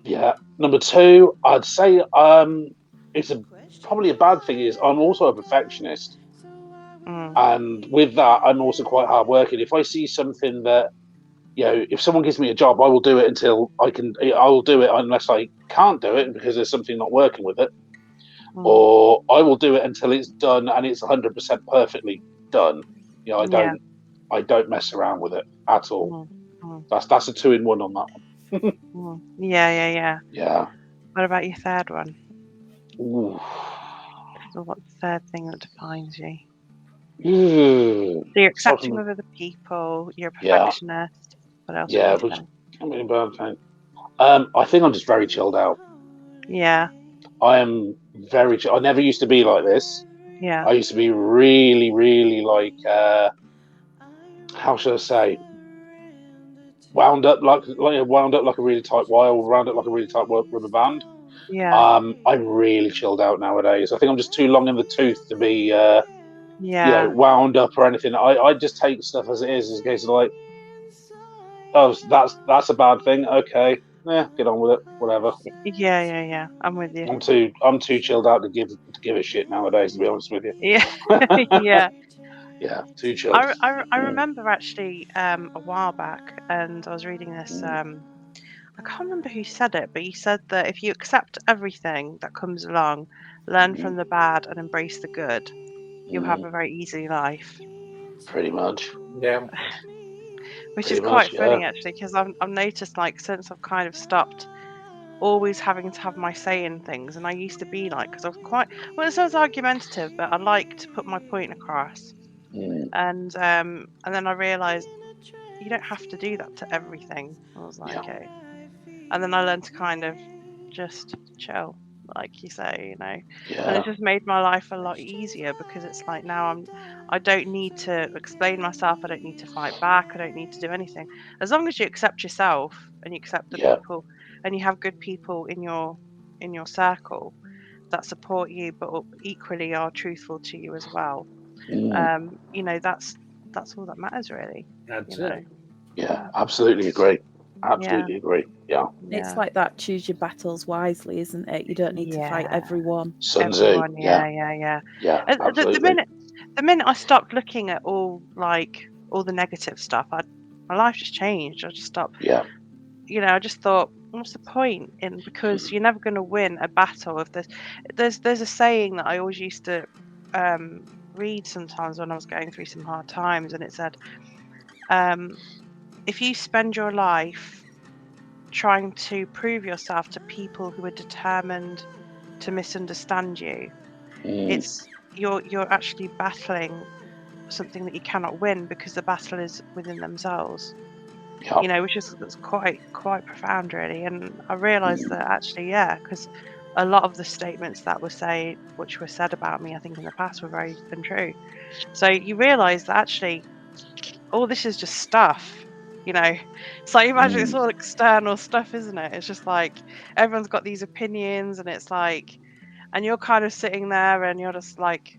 Yeah. Number two, I'd say it's probably a bad thing is I'm also a perfectionist. Mm, And with that, I'm also quite hardworking. If I see something that, if someone gives me a job, I will do it until I can. I will do it unless I can't do it because there's something not working with it, mm, or I will do it until it's done and it's 100% perfectly done. yeah, I don't mess around with it at all. mm, mm, That's a 2-in-1 on that one. yeah, yeah, yeah. Yeah. What about your third one? Ooh. So what's the third thing that defines you? Ooh. So you're Aside accepting from of other people, you're a yeah, perfectionist. What else would yeah, you which say? can be a bad thing. I think I'm just very chilled out. Yeah, I am very. I never used to be like this. yeah, I used to be really, really like. How should I say? Wound up like a really tight wire, wound up like a really tight rubber band. yeah, I'm really chilled out nowadays. I think I'm just too long in the tooth to be, yeah, wound up or anything. I just take stuff as it is. As a case of like, oh, that's a bad thing. Okay, yeah, get on with it. Whatever. yeah, yeah, yeah. I'm with you. I'm too chilled out to give a shit nowadays. To be honest with you. Yeah, yeah. Yeah, too chilled. I remember actually a while back, and I was reading this. I can't remember who said it, but he said that if you accept everything that comes along, learn from the bad, and embrace the good, you'll have a very easy life. Pretty much. Yeah. Which is Pretty much. quite Yeah. funny actually, because I've noticed like since I've kind of stopped always having to have my say in things, and I used to be like, because I was quite well, it sounds argumentative, but I like to put my point across. Mm, And then I realized you don't have to do that to everything. I was like, yeah. okay. And then I learned to kind of just chill, like you say, and Yeah. it just made my life a lot easier because it's like now I don't need to explain myself, I don't need to fight back, I don't need to do anything. As long as you accept yourself and you accept the Yeah. people and you have good people in your circle that support you but equally are truthful to you as well. Mm, That's all that matters really, you That's know. it. yeah. Absolutely agree. Yeah, Absolutely agree. Yeah. It's yeah. like that choose your battles wisely, isn't it? You don't need to fight Yeah. everyone. Sun Tzu. Everyone, Yeah. yeah, yeah, yeah. Yeah. The Absolutely. minute I stopped looking at all the negative stuff, my life just changed. I just stopped. Yeah. I just thought, what's the point? Because you're never going to win a battle if there's a saying that I always used to read sometimes when I was going through some hard times, and it said, if you spend your life trying to prove yourself to people who are determined to misunderstand you, it's you're actually battling something that you cannot win, because the battle is within themselves. Yeah. You know, which is that's quite profound, really. And I realised that actually, yeah, because a lot of the statements that were said about me, I think in the past, were very untrue. So you realise that actually all this is just stuff. You know, it's like, imagine it's all external stuff, isn't it? It's just like everyone's got these opinions, and it's like, and you're kind of sitting there and you're just like,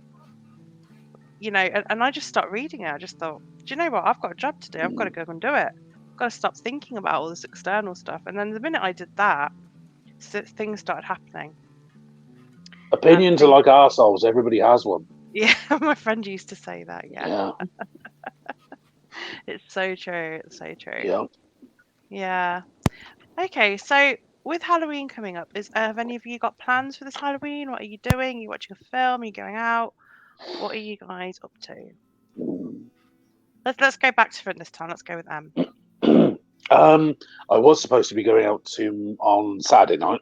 you know, and I just stopped reading it. I just thought, do you know what? I've got a job to do. I've got to go and do it. I've got to stop thinking about all this external stuff. And then the minute I did that, things started happening. Opinions are like arseholes. Everybody has one. Yeah, my friend used to say that. Yeah. It's so true. It's so true. Yeah. Yeah. Okay, so with Halloween coming up, have any of you got plans for this Halloween? What are you doing? Are you watching a film? Are you going out? What are you guys up to? Let's go back to front this time. Let's go with them. I was supposed to be going out on Saturday night.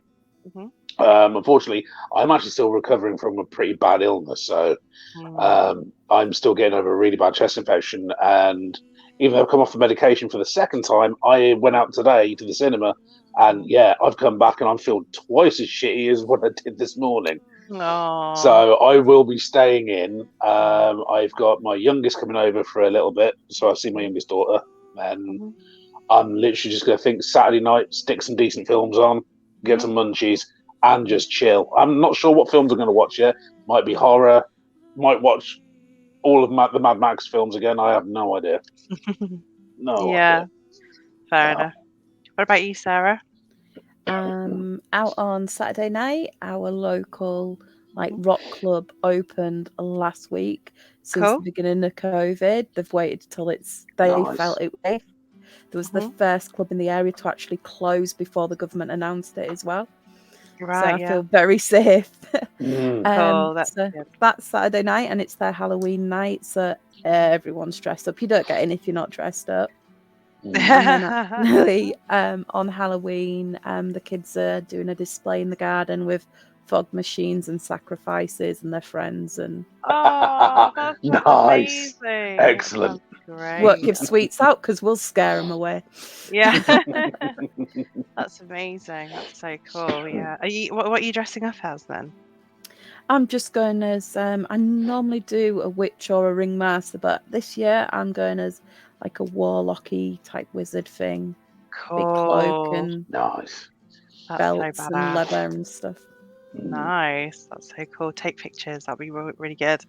Mhm. Unfortunately, I'm actually still recovering from a pretty bad illness, so I'm still getting over a really bad chest infection. And even though I've come off the medication for the second time, I went out today to the cinema, and yeah, I've come back and I feel twice as shitty as what I did this morning. Aww. So I will be staying in. I've got my youngest coming over for a little bit, so I'll see my youngest daughter, and I'm literally just going to think Saturday night, stick some decent films on, get some munchies, and just chill. I'm not sure what films I'm going to watch yet. Might be horror. Might watch all of the Mad Max films again. I have no idea. No idea. Fair enough. What about you, Sarah? Out on Saturday night, our local rock club opened last week. Since the beginning of COVID, they've waited till they felt it way. There was the first club in the area to actually close before the government announced it as well. Right, so I feel very safe. That's good. That's Saturday night, and it's their Halloween night, so everyone's dressed up. You don't get in if you're not dressed up. And then actually, on Halloween, the kids are doing a display in the garden with fog machines and sacrifices and their friends. And that's nice, amazing. excellent. Won't give sweets out because we'll scare them away. Yeah, that's amazing. That's so cool. Yeah, what are you dressing up as then? I'm just going as I normally do a witch or a ringmaster, but this year I'm going as like a warlocky type wizard thing. Cool. Big cloak and nice belts so and leather and stuff. Nice. That's so cool. Take pictures. That'll be really good.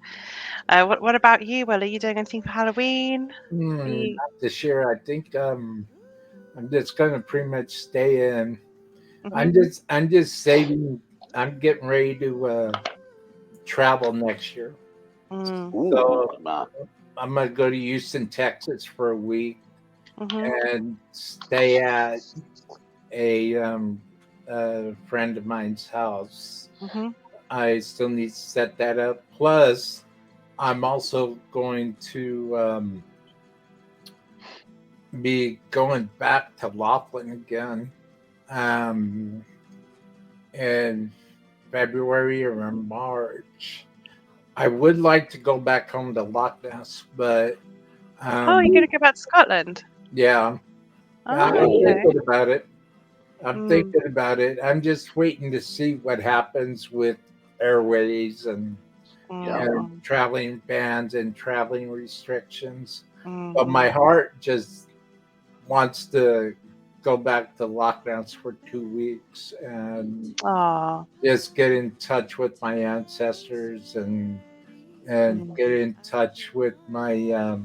What about you, Will? Are you doing anything for Halloween? This year, I think I'm just gonna pretty much stay in. I'm just saving. I'm getting ready to travel next year. So I'm gonna go to Houston, Texas for a week and stay at a friend of mine's house. I still need to set that up. Plus, I'm also going to be going back to Laughlin again in February or March. I would like to go back home to Loch Ness, but you're going to go back to Scotland? Yeah. I'm thinking about it. I'm thinking about it. I'm just waiting to see what happens with airways and traveling bans and traveling restrictions. But my heart just wants to go back to Loch Ness for 2 weeks and just get in touch with my ancestors and get in touch with my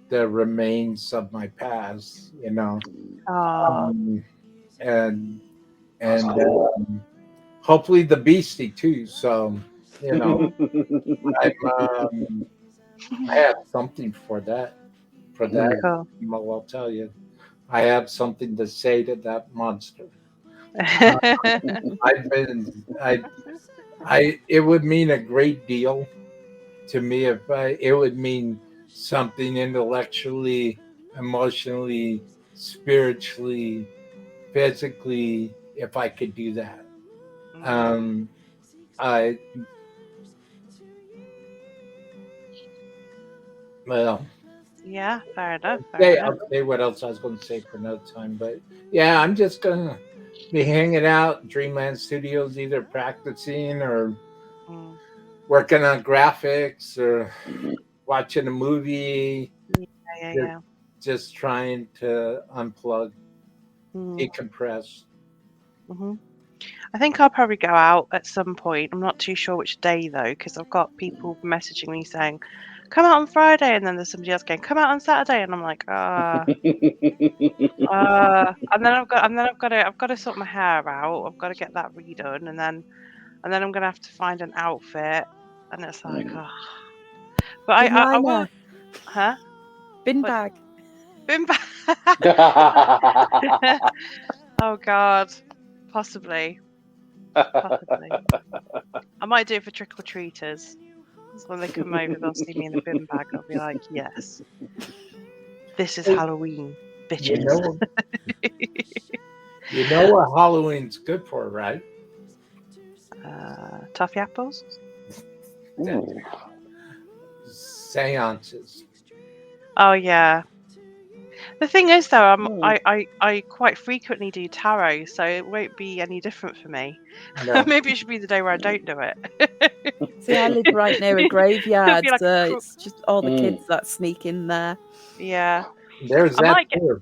the remains of my past, you know. And hopefully the beastie too. So, you know, I have something for that. For that, I'll tell you, I have something to say to that monster. It would mean a great deal to me if it would mean something intellectually, emotionally, spiritually, physically, if I could do that. I well, Yeah, fair enough. I'll say what else I was going to say for another time, but yeah, I'm just gonna be hanging out Dreamland Studios, either practicing or working on graphics or watching a movie. Yeah. Just trying to unplug, decompress. I think I'll probably go out at some point. I'm not too sure which day though, because I've got people messaging me saying, "Come out on Friday," and then there's somebody else going, "Come out on Saturday," and I'm like, and then I've got to sort my hair out. I've got to get that redone, and then I'm gonna have to find an outfit, and it's like, But I will, huh? Bin bag. Bin bag. Oh God, possibly. I might do it for trick or treaters. So when they come over, they'll see me in a bin bag. I'll be like, yes, this is Halloween, bitches. You know what Halloween's good for, right? Toffee apples. Seances. Oh yeah. The thing is, though, I quite frequently do tarot, so it won't be any different for me. No. Maybe it should be the day where I don't do it. See, I live right near a graveyard, like so it's just all the kids that sneak in there. Yeah. There's that too.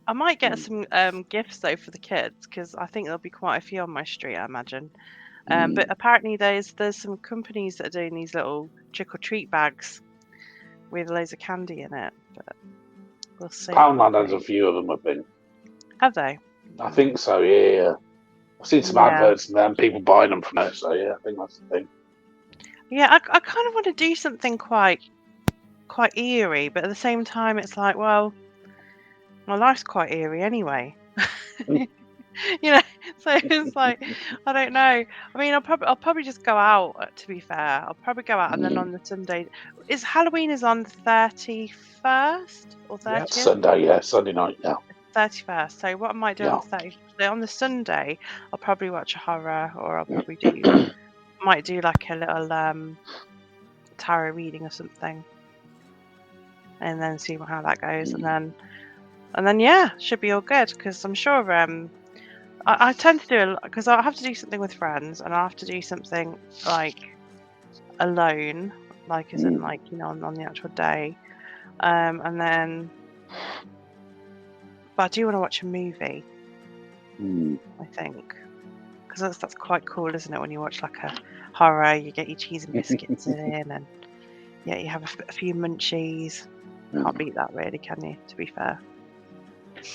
I might get some gifts though for the kids, because I think there'll be quite a few on my street, I imagine. But apparently there's some companies that are doing these little trick or treat bags with loads of candy in it. But we'll see. Poundland has a few of them, I think. Have they? I think so. Yeah. I've seen some adverts and then people buying them from there. So yeah, I think that's the thing. Yeah, I kind of want to do something quite eerie, but at the same time, it's like, well, my life's quite eerie anyway. You know, so it's like, I don't know. I mean, I'll probably just go out. To be fair, I'll probably go out, and then on the Sunday, Halloween is on the 31st or 30th. Yeah, Sunday, yeah, Sunday night, yeah. 31st. So what I might do on the 30th, on the Sunday, I'll probably watch a horror, or I'll probably might do like a little tarot reading or something, and then see how that goes, and then yeah, should be all good, because I'm sure I tend to do because I'll have to do something with friends, and I'll have to do something like alone, like as in like, you know, on the actual day, and then, but I do want to watch a movie. I think, because that's quite cool, isn't it? When you watch like a horror, you get your cheese and biscuits in, and yeah, you have a few munchies. Can't beat that, really, can you? To be fair.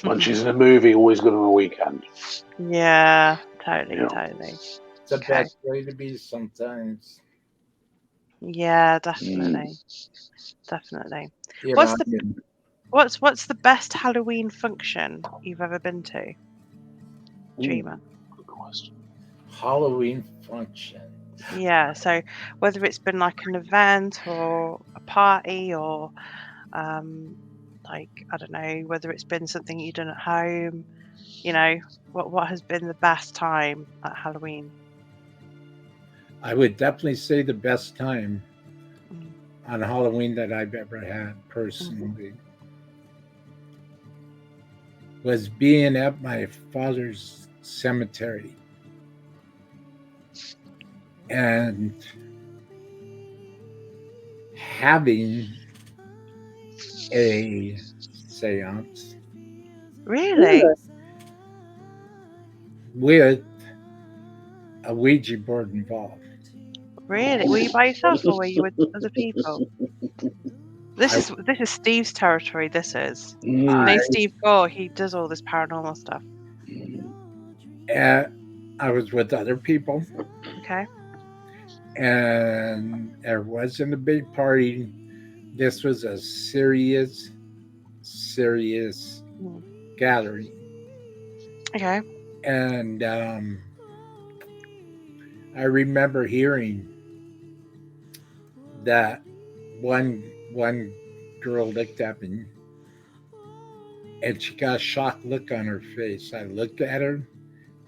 Munchies in a movie, always good on a weekend. Yeah, totally. It's the best way to be sometimes. Yeah, definitely. Definitely. You What's the best Halloween function you've ever been to, Dreamer? Good question. Halloween function. Yeah, so whether it's been like an event or a party, or like, I don't know, whether it's been something you've done at home, you know, what has been the best time at Halloween? I would definitely say the best time on Halloween that I've ever had personally was being at my father's cemetery and having a seance. Really? With a Ouija board involved. Really? Were you by yourself, or were you with other people? This is Steve's territory. This is. Steve Gore. He does all this paranormal stuff. I was with other people. Okay. And there wasn't a big party. This was a serious gathering. Okay. And I remember hearing that one girl looked at me and she got a shocked look on her face. I looked at her,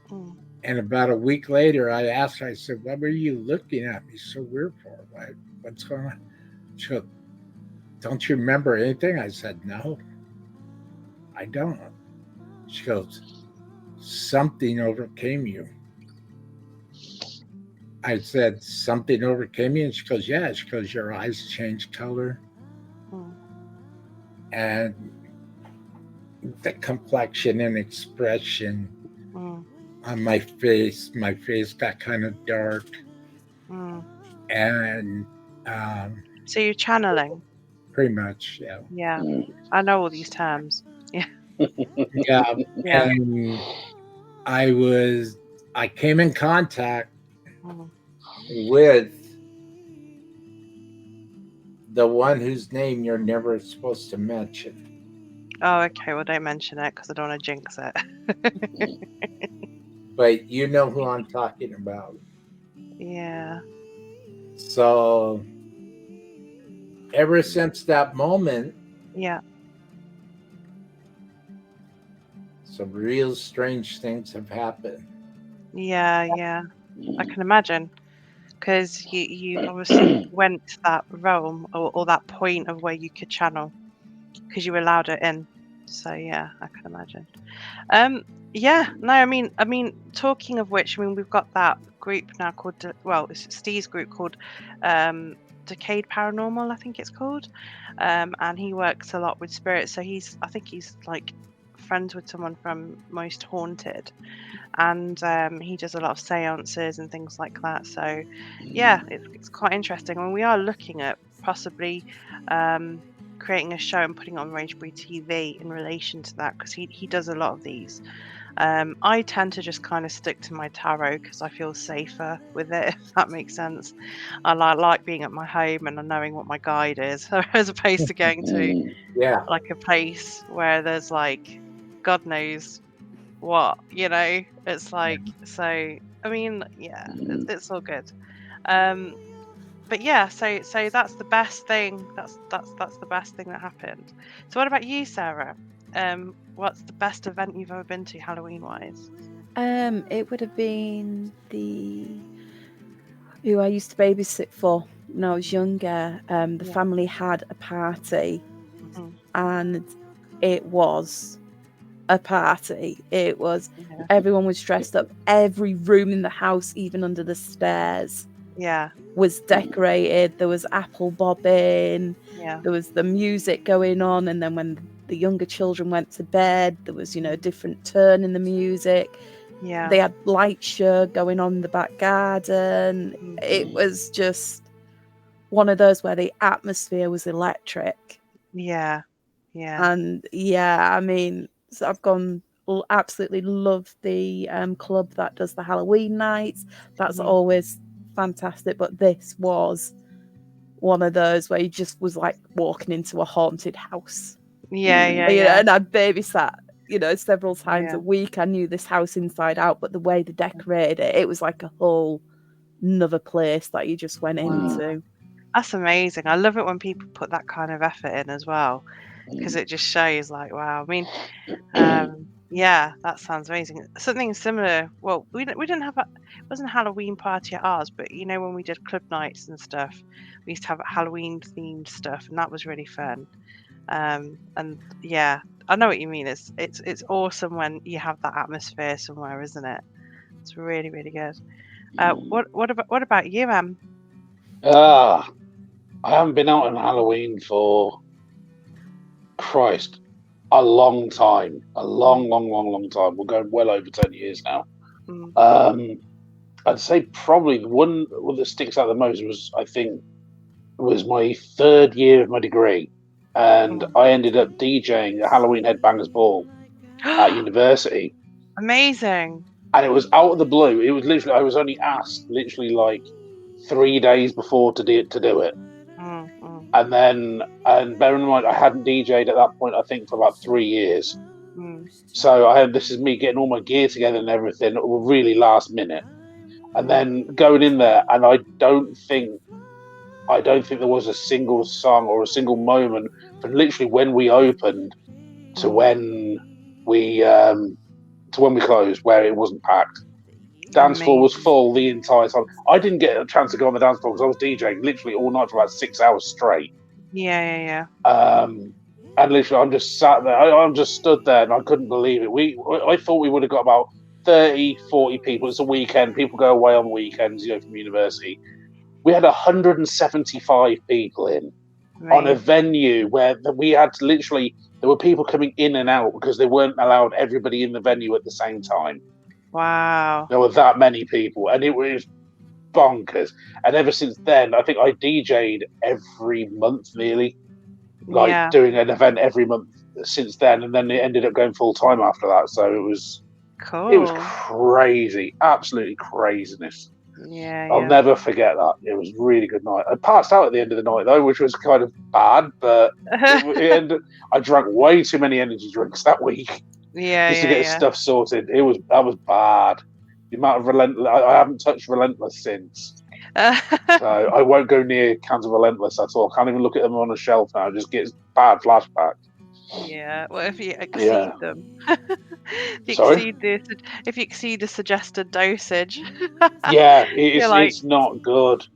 Mm. and about a week later, I asked her, I said, "What were you looking at me so weird for? What's going on?" She goes, "Don't you remember anything?" I said, "No, I don't." She goes, "Something overcame you." I said, "Something overcame you?" And she goes, "Yeah." She goes, "Your eyes changed color, Mm. and the complexion and expression Mm. on my face got kind of dark." Mm. And So you're channeling? pretty much, yeah. Yeah, I know all these terms. Yeah. Yeah. Yeah. And I came in contact Mm. with the one whose name you're never supposed to mention. Oh, okay. Well, don't mention it because I don't want to jinx it. But you know who I'm talking about. Yeah. So ever since that moment, Yeah. some real strange things have happened. Yeah. Yeah. I can imagine because you obviously went to that realm or that point of where you could channel because you allowed it in. So yeah, I can imagine. Yeah, no, I mean, talking of which, I mean, we've got that group now called, well, it's Steve's group called Decade Paranormal, I think it's called, and he works a lot with spirits. So I think he's like friends with someone from Most Haunted, and he does a lot of seances and things like that. So yeah, it's quite interesting. I mean, we are looking at possibly creating a show and putting it on Ragebury TV in relation to that because he does a lot of these. I tend to just kind of stick to my tarot because I feel safer with it, if that makes sense. I like being at my home and knowing what my guide is, as opposed to going to Yeah. like a place where there's like God knows what, It's like so. I mean, yeah, it's all good. But yeah, so that's the best thing. That's the best thing that happened. So what about you, Sarah? What's the best event you've ever been to, Halloween wise? It would have been who I used to babysit for when I was younger. The Yeah. family had a party, Mhm. and it was a party. It was Yeah. everyone was dressed up. Every room in the house, even under the stairs, Yeah. was decorated. There was apple bobbing. Yeah. There was the music going on, and then when the younger children went to bed, there was a different turn in the music. Yeah. They had light show going on in the back garden. Mm. It was just one of those where the atmosphere was electric. Yeah. Yeah. And yeah, I mean, so I've gone absolutely love the club that does the Halloween nights. That's Mhm. always fantastic. But this was one of those where you just was like walking into a haunted house. Yeah. Yeah. And I babysat, several times Yeah. a week. I knew this house inside out, but the way they decorated it, it was like a whole another place that you just went into. That's amazing. I love it when people put that kind of effort in as well, because it just shows like, wow. I mean, yeah, that sounds amazing. Something similar. Well, we didn't have it wasn't a Halloween party at ours, but when we did club nights and stuff, we used to have Halloween themed stuff, and that was really fun. And yeah, I know what you mean. It's awesome when you have that atmosphere somewhere, isn't it? It's really, really good. What about you, Em? I haven't been out on Halloween for Christ, a long time. A long time. We're going well over 10 years now. I'd say probably the one that sticks out the most was my third year of my degree. And I ended up DJing a Halloween Headbangers Ball at university. Amazing. And it was out of the blue. It was literally, I was only asked literally like 3 days before to do it. And bear in mind, I hadn't DJ'd at that point, I think, for about 3 years. So this is me getting all my gear together and everything, really last minute. And then going in there, and I don't think there was a single song or a single moment from literally when we opened to when we closed where it wasn't packed. Dance floor was full the entire time. I didn't get a chance to go on the dance floor because I was DJing literally all night for about 6 hours straight. Yeah. And literally, I'm just sat there. I'm just stood there, and I couldn't believe it. I thought we would have got about 30, 40 people. It's a weekend. People go away on weekends, from university. We had 175 people in on a venue where we had to literally. There were people coming in and out because they weren't allowed everybody in the venue at the same time. Wow. There were that many people, and it was bonkers. And ever since then, I think I DJ'd every month nearly. Doing an event every month since then, and then it ended up going full time after that. So it was cool. It was crazy, absolutely craziness. Yeah, I'll never forget that. It was a really good night. I passed out at the end of the night though, which was kind of bad, but I drank way too many energy drinks that week. Just to get stuff sorted. That was bad. The amount of Relentless, I haven't touched Relentless since. So I won't go near cans of Relentless at all. I can't even look at them on a shelf now. It just gets bad flashbacks. Yeah, well, if you exceed them, if you exceed the suggested dosage, it's not good.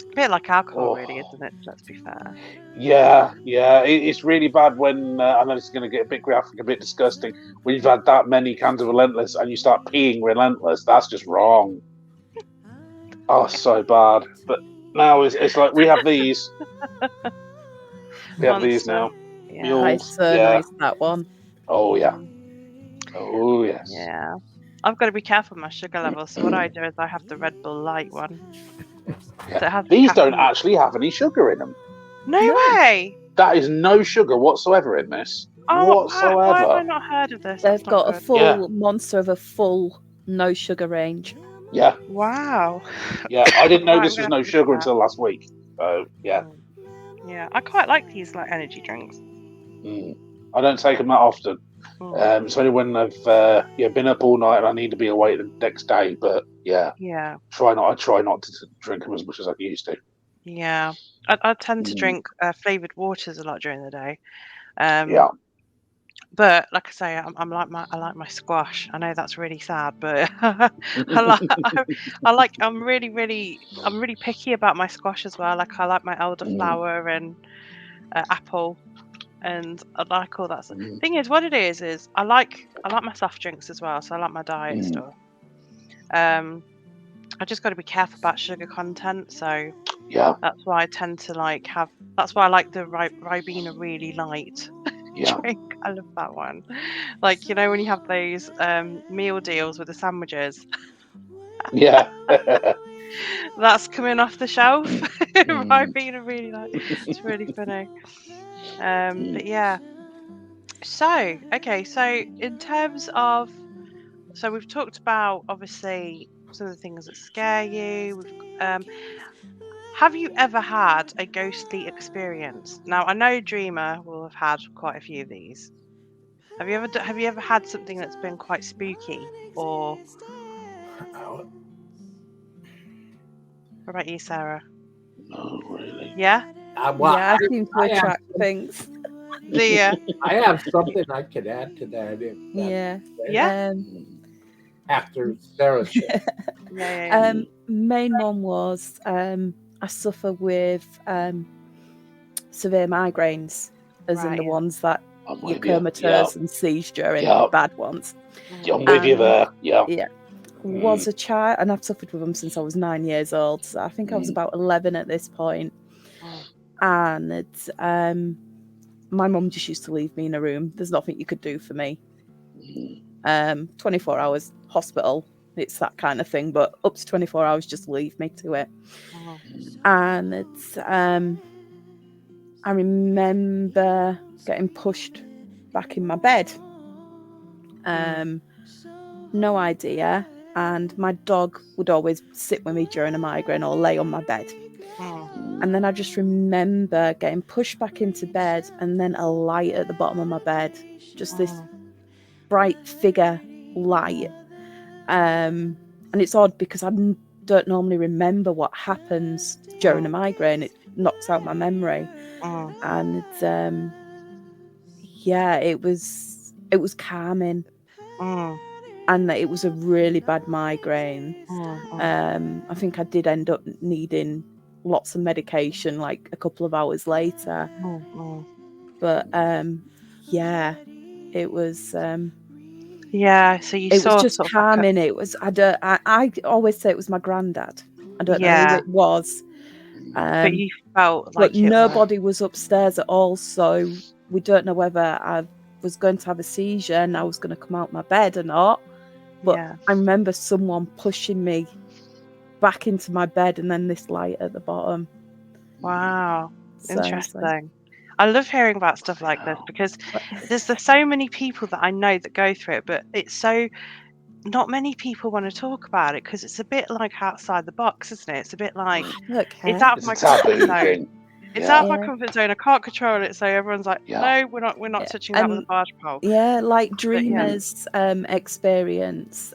A bit like alcohol, really, isn't it? Let's be fair. Yeah, it's really bad when I know it's going to get a bit graphic, a bit disgusting. When you've had that many cans of Relentless and you start peeing Relentless, that's just wrong. Oh, so bad. But now it's like we have these. We have these now. Yeah, nice that one. Oh yeah. Oh yes. Yeah. I've got to be careful with my sugar levels. So what I do is I have the Red Bull Light one. Yeah. So these don't actually have any sugar in them. No way. That is no sugar whatsoever in this. Oh, why have I not heard of this? They've got a full Monster of a full no sugar range. Yeah. Wow. Yeah, I didn't know this was no sugar until last week. So yeah. Yeah, I quite like these energy drinks. I don't take them that often. It's only when I've been up all night and I need to be awake the next day. But I try not to drink them as much as I used to. Yeah, I tend to drink flavored waters a lot during the day. But like I say, I like my squash. I know that's really sad, but I'm really picky about my squash as well. Like I like my elderflower and apple. And I like all that stuff. Thing is, what it is I like my soft drinks as well. So I like my diet stuff. I just got to be careful about sugar content. So that's why I tend to that's why I like the Ribena really light drink. I love that one. Like when you have those meal deals with the sandwiches. Yeah. That's coming off the shelf. Ribena really light. It's really funny. But yeah. So in terms of, we've talked about obviously some of the things that scare you. Have you ever had a ghostly experience? Now I know Dreamer will have had quite a few of these. Have you ever had something that's been quite spooky or? What about you, Sarah? No, really. Yeah. I seem to attract things. I have something I could add to that. After Sarah said. Main one was I suffer with severe migraines, as in the ones that you're comatose and seize during the bad ones. I'm with you there. Yeah. Was a child, and I've suffered with them since I was 9 years old. So I think I was about 11 at this point. And it's my mum just used to leave me in a room. There's nothing you could do for me. 24 hours hospital, it's that kind of thing, but up to 24 hours, just leave me to it. And it's I remember getting pushed back in my bed. No idea. And my dog would always sit with me during a migraine or lay on my bed. And then I just remember getting pushed back into bed and then a light at the bottom of my bed. Just this bright figure light. And and it's odd because I don't normally remember what happens during a migraine. It knocks out my memory. And yeah, it was calming. And it was a really bad migraine. I think I did end up needing lots of medication like a couple of hours later. But yeah, it was yeah, so you saw just sort of calming. It was I always say it was my granddad. I don't know who it was. But you felt like but nobody was upstairs at all, so we don't know whether I was going to have a seizure and I was going to come out my bed or not. But I remember someone pushing me back into my bed and then this light at the bottom. Wow. Interesting. I love hearing about stuff like this because there's so many people that I know that go through it, but it's so not many people want to talk about it because it's a bit like outside the box, isn't it? It's a bit like it's out of my comfort zone. It's out of my comfort zone. I can't control it, so everyone's like, "No, we're not touching that with a barge pole." Yeah, like Dreamer's experience.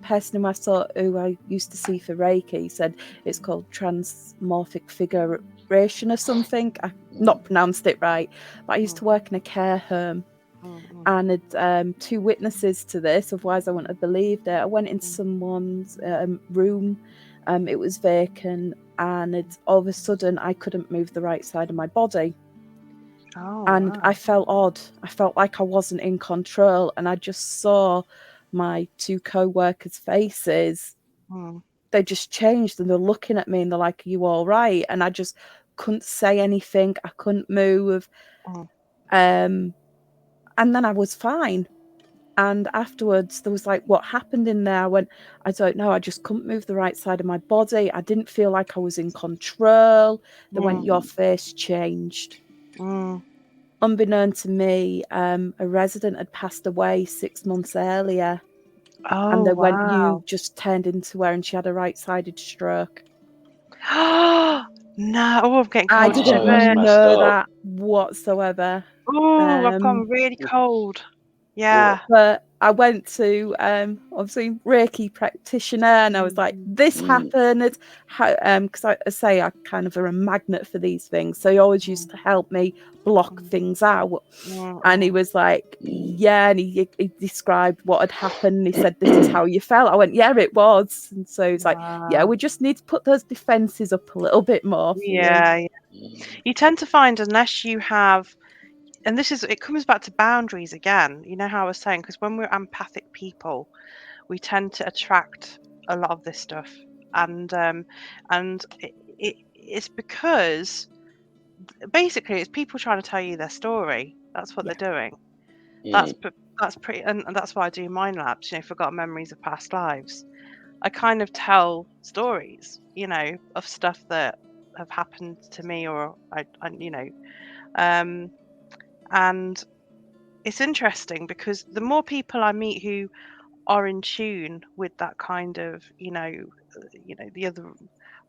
Person who I used to see for Reiki said it's called transmorphic figuration or something. I've not pronounced it right, but I used to work in a care home. And had 2 witnesses to this, otherwise I wouldn't have believed it. I went into someone's room, it was vacant, and all of a sudden I couldn't move the right side of my body. And I felt odd. I felt like I wasn't in control, and I just saw my 2 co-workers' faces. They just changed, and they're looking at me and they're like, "Are you all right?" And I just couldn't say anything. I couldn't move. And then I was fine. And afterwards, there was like, "What happened in there?" I went, "I don't know. I just couldn't move the right side of my body. I didn't feel like I was in control." They went, "Your face changed." Unbeknown to me, a resident had passed away 6 months earlier. And they went, "You just turned into her," and she had a right-sided stroke. No, I'm getting cold. I didn't know that whatsoever. I've gone really cold. Yeah. But I went to obviously Reiki practitioner, and I was like, "This happened." Because I say I kind of are a magnet for these things, so he always used to help me block things out. And he was like, "Yeah," and he described what had happened. And he said, "This is how you felt." I went, "Yeah, it was." And so he's like, "Yeah, we just need to put those defenses up a little bit more." You tend to find, unless you have, and it comes back to boundaries again. You know how I was saying, because when we're empathic people, we tend to attract a lot of this stuff, and it's because basically it's people trying to tell you their story. That's what they're doing. That's pretty, and that's why I do mind labs. Forgotten memories of past lives. I kind of tell stories, of stuff that have happened to me, or and it's interesting because the more people I meet who are in tune with that kind of, the other,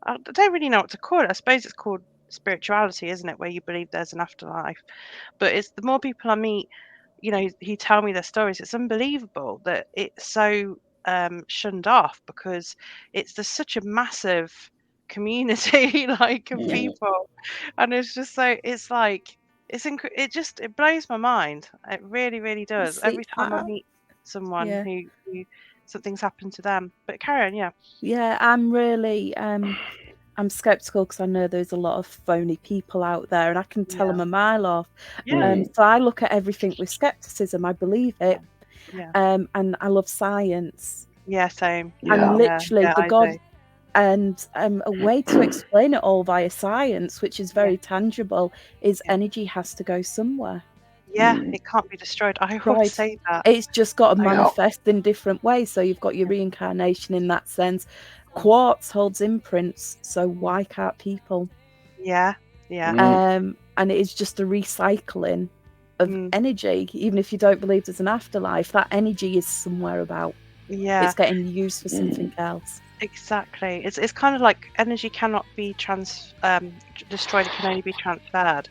I don't really know what to call it. I suppose it's called spirituality, isn't it? Where you believe there's an afterlife. But it's the more people I meet, who tell me their stories, it's unbelievable that it's so shunned off, because there's such a massive community of people, and it's just so, it's like, it blows my mind. It really, really does. Every time I meet someone who something's happened to them. But carry on. I'm really I'm skeptical because I know there's a lot of phony people out there, and I can tell them a mile off. So I look at everything with skepticism. I believe it, and I love science. Same. And literally the God, and a way to explain it all via science, which is very tangible, is energy has to go somewhere. It can't be destroyed. I always say that. It's just got to manifest in different ways. So you've got your reincarnation in that sense. Quartz holds imprints, so why can't people? And it is just a recycling of energy. Even if you don't believe there's an afterlife, that energy is somewhere about. It's getting used for something else. Exactly. It's kind of like energy cannot be destroyed. It can only be transferred.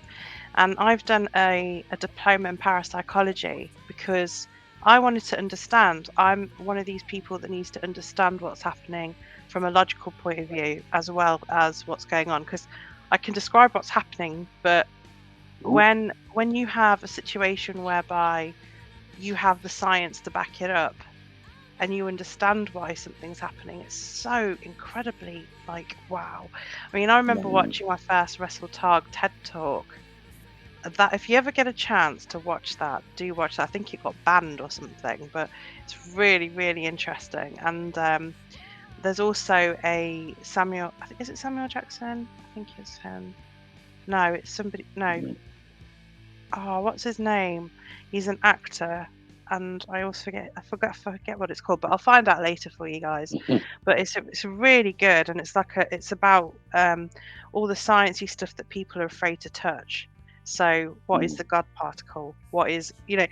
And I've done a diploma in parapsychology because I wanted to understand. I'm one of these people that needs to understand what's happening from a logical point of view as well as what's going on, because I can describe what's happening, but when you have a situation whereby you have the science to back it up and you understand why something's happening, it's so incredibly like wow. I mean, I remember watching my first WrestleTalk TED Talk. That if you ever get a chance to watch that, do watch that. I think it got banned or something, but it's really, really interesting. And there's also a Samuel. Is it Samuel Jackson? I think it's him. No, it's somebody. No. Oh, what's his name? He's an actor, and I also forget what it's called, but I'll find out later for you guys. But it's really good, and it's about all the sciencey stuff that people are afraid to touch. So what is the God particle? What is, it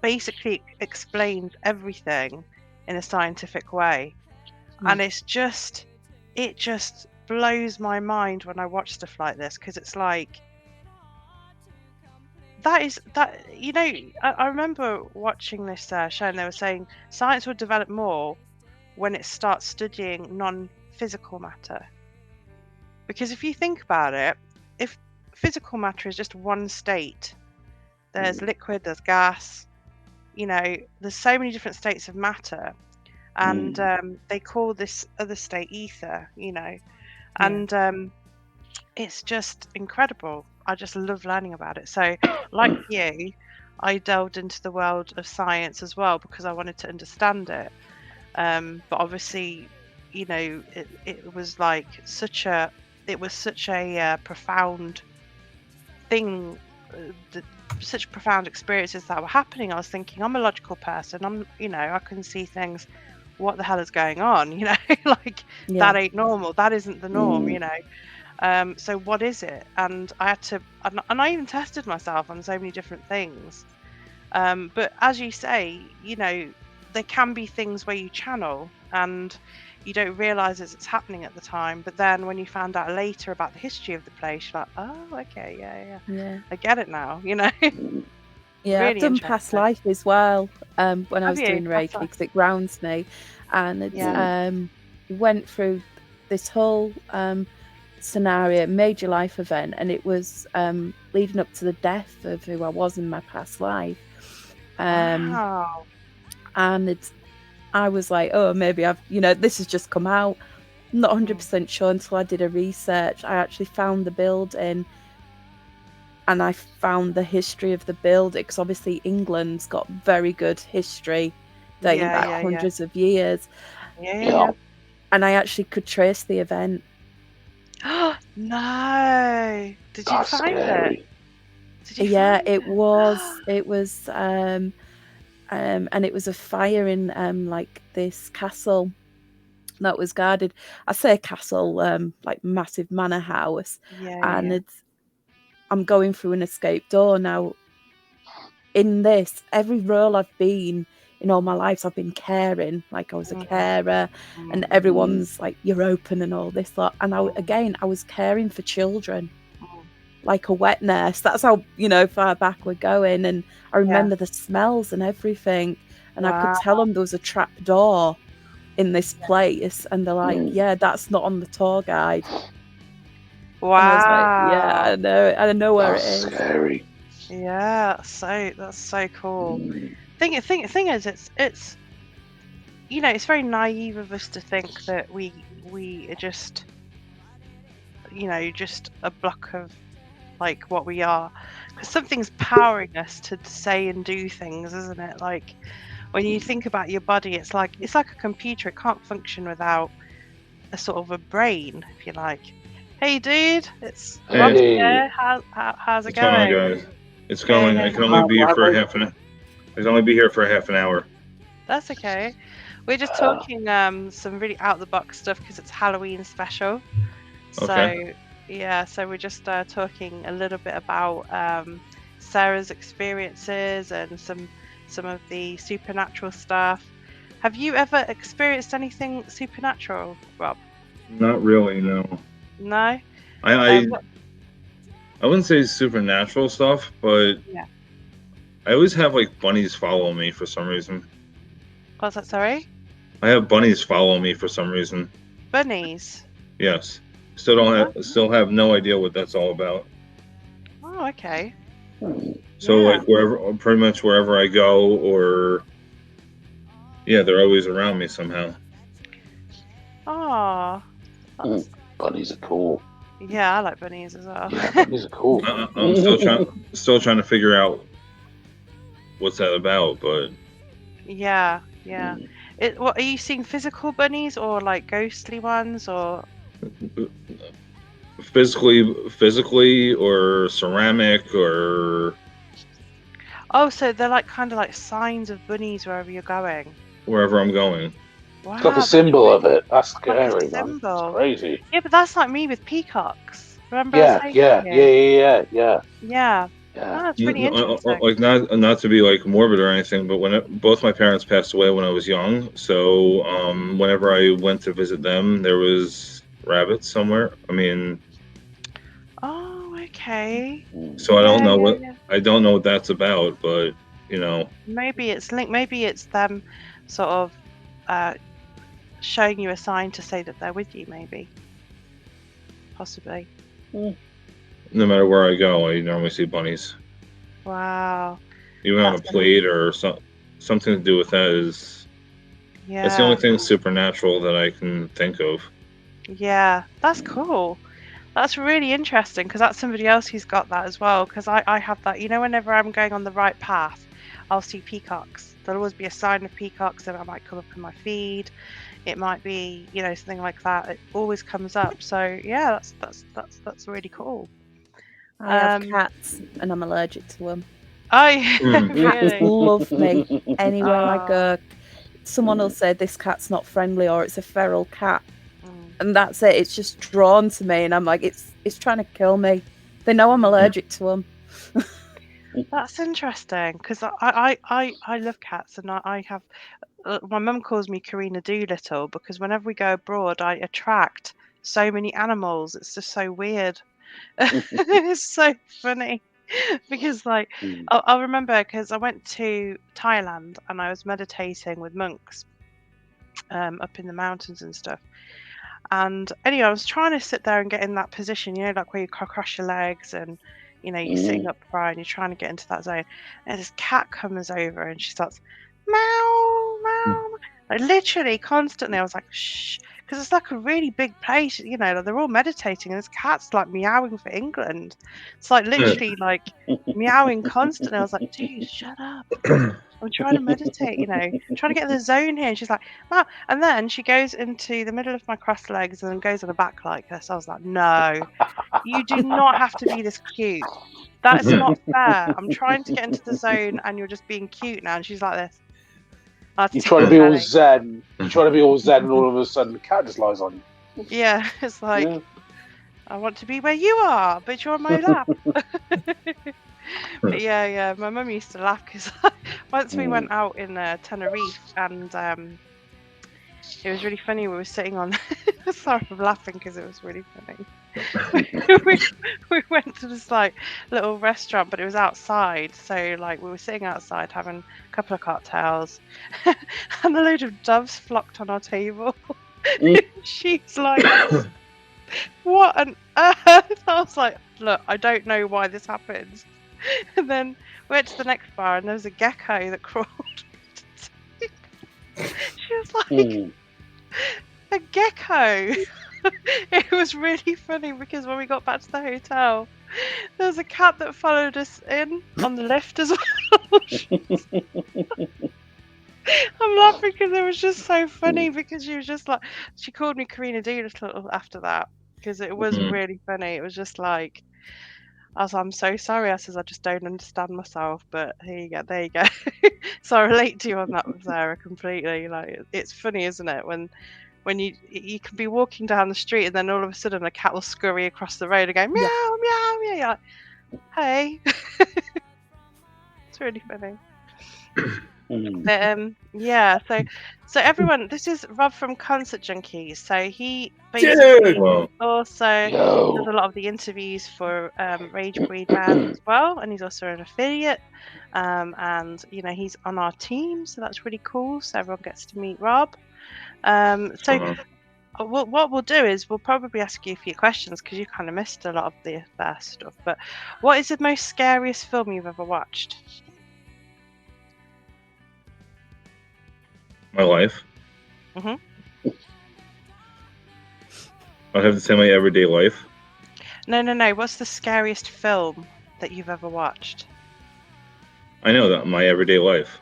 basically explains everything in a scientific way. And it just blows my mind when I watch stuff like this, because it's like, I remember watching this show, and they were saying science will develop more when it starts studying non-physical matter. Because if you think about it, if physical matter is just one state, there's liquid, there's gas, there's so many different states of matter, and they call this other state ether, and it's just incredible. I just love learning about it. So like you, I delved into the world of science as well because I wanted to understand it, but obviously it was like such a profound thing, such profound experiences that were happening. I was thinking, I'm a logical person, I can see things, what the hell is going on, like that ain't normal, that isn't the norm, so what is it? And I had to, and I even tested myself on so many different things, but as you say, there can be things where you channel and you don't realize it's happening at the time, but then when you found out later about the history of the place, you're like, oh, okay, yeah, I get it now, Yeah, Really I've done past life as well when I was doing Past Reiki, life? because it grounds me, and it's went through this whole scenario, major life event, and it was leading up to the death of who I was in my past life. Wow. And I was like, oh, maybe this has just come out. I'm not 100% sure until I did a research. I actually found the building, and I found the history of the building, because obviously England's got very good history dating back hundreds of years. Yeah. And I actually could trace the event. No. Did you find it? It was and it was a fire in like this castle that was guarded. I say castle, like massive manor house. And I'm going through an escape door now. In this, every role I've been in all my life, I've been caring, like I was a carer, and everyone's like, you're open and all this lot. And I was caring for children, like a wet nurse. That's how far back we're going. And I remember the smells and everything, and I could tell them there was a trap door in this place, and they're like, yeah, that's not on the tour guide. Wow. And I was like, I know where it is. Scary. Yeah, that's so cool. Thing is, it's it's very naive of us to think that we are just just a block of like what we are, because something's powering us to say and do things, isn't it? Like when you think about your body, it's like a computer. It can't function without a sort of a brain, if you like. Hey dude, it's Rob here. How's it going? Going, guys? It's going. I can only be here for half an hour. That's okay. We're just talking some really out of the box stuff because it's Halloween special. Okay. So we're just talking a little bit about Sarah's experiences and some of the supernatural stuff. Have you ever experienced anything supernatural, Rob? Not really, no. No? I wouldn't say supernatural stuff, but I always have like bunnies follow me for some reason. What's that? Sorry, I have bunnies follow me for some reason. bunnies. Yes. Still have no idea what that's all about. Oh, okay. So Yeah. like pretty much wherever I go, or yeah, they're always around me somehow. Oh, Bunnies are cool. yeah, I like bunnies as well. Yeah, bunnies are cool. I'm still trying to figure out what's that about, but Yeah. What are you seeing? Physical bunnies or like ghostly ones or? physically or ceramic or Oh, so they're like kind of like signs of bunnies wherever you're going. wherever I'm going. Wow, It's like a that's symbol of it. That's like a scary, man. symbol. It's crazy. Yeah, but that's like me with peacocks. Remember I Yeah, was yeah, saying to you? yeah. Yeah. Yeah. Oh, that's really interesting. Like not to be like morbid or anything, but both my parents passed away when I was young, so whenever I went to visit them, there was rabbits somewhere. I mean, Oh, okay. so I don't know Yeah. I don't know what that's about, but Maybe it's linked. Maybe it's them sort of showing you a sign to say that they're with you. Maybe, possibly. no matter where I go, I normally see bunnies. Wow. Even on a That's plate or something to do with that is. Yeah. That's the only thing supernatural that I can think of. Yeah, that's cool. That's really interesting because that's somebody else who's got that as well. Because I have that. Whenever I'm going on the right path, I'll see peacocks. There'll always be a sign of peacocks that I might come up in my feed. It might be, something like that. It always comes up. So yeah, that's really cool. I have cats and I'm allergic to them. I Cats really. love me anywhere I Oh. go. Someone will say this cat's not friendly or it's a feral cat, Mm. and that's it. It's just drawn to me, and I'm like, it's trying to kill me. They know I'm allergic to them. That's interesting because I love cats and I have my mum calls me Karina Doolittle because whenever we go abroad I attract so many animals. It's just so weird. It's so funny because like I'll remember because I went to Thailand and I was meditating with monks up in the mountains and stuff. And anyway, I was trying to sit there and get in that position, like where you cross your legs and, you're sitting upright and you're trying to get into that zone. And this cat comes over and she starts, meow, meow. Like literally constantly. I was like, shh. Because it's like a really big place, like they're all meditating and this cat's like meowing for England. It's like literally like meowing constantly. I was like, dude, shut up. I'm trying to meditate, trying to get in the zone here. And she's like, wow. And then she goes into the middle of my crossed legs and then goes on her back like this. I was like, no, you do not have to be this cute. That is not fair. I'm trying to get into the zone and you're just being cute now. And she's like this. You try to be all zen. You try to be all zen, and all of a sudden the cat just lies on you. Yeah, it's like, I want to be where you are, but you're on my lap. But yeah, my mum used to laugh because once we went out in Tenerife and it was really funny. We were sitting on. Sorry for laughing because it was really funny. we went to this like little restaurant, but it was outside. So like we were sitting outside having a couple of cocktails, and a load of doves flocked on our table. She's like, "What on earth?" I was like, "Look, I don't know why this happens." And then we went to the next bar, and there was a gecko that crawled. She was like, a gecko. It was really funny because when we got back to the hotel, there was a cat that followed us in on the lift as well. I'm laughing because it was just so funny because she was just like, she called me Karina Doolittle after that because it was really funny. It was just like, I was like, I'm so sorry. I says, I just don't understand myself, but there you go. So I relate to you on that, Sarah, completely. Like, it's funny, isn't it? When you can be walking down the street and then all of a sudden a cat will scurry across the road and go meow, meow, meow. You're like, hey. It's really funny. Mm. Yeah, so everyone, this is Rob from Concert Junkies. So he Dude! basically Well, also does Yo. a lot of the interviews for Rage Breed Band as well, and he's also an affiliate. And you know, he's on our team, so that's really cool. So everyone gets to meet Rob. So what we'll do is we'll probably ask you a few questions because you kind of missed a lot of the first stuff. But what is the most scariest film you've ever watched? my life. Mhm. I'd have to say my everyday life. No. What's the scariest film that you've ever watched? I know that my everyday life.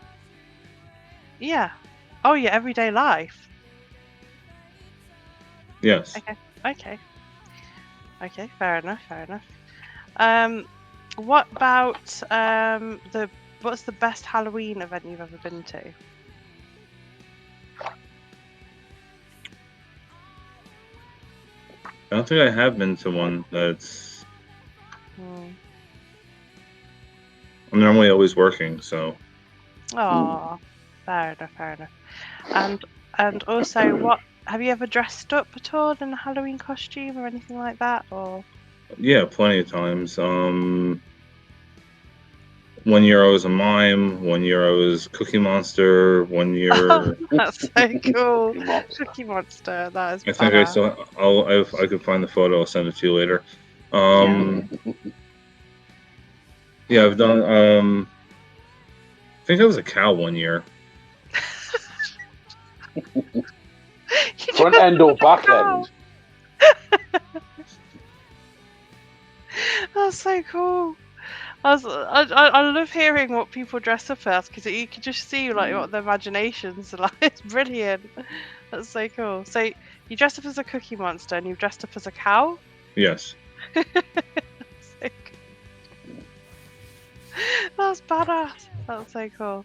Yeah. Oh, your everyday life. Yes. Okay. Fair enough. What about what's the best Halloween event you've ever been to? I don't think I have been to one that's. I'm normally always working, so. Oh, fair enough. And also, what have you ever dressed up at all in a Halloween costume or anything like that? Or Yeah, plenty of times. 1 year I was a mime. 1 year I was Cookie Monster. 1 year. that's so cool. Cookie Monster. Cookie Monster. That is. I think I still. If I could find the photo, I'll send it to you later. Yeah, I've done. I think I was a cow 1 year. Front end or back end? That's so cool. I love hearing what people dress up as because you can just see like what their imaginations are like. It's brilliant. That's so cool. So you dressed up as a Cookie Monster and you've dressed up as a cow? Yes. So cool. That's badass. That's so cool.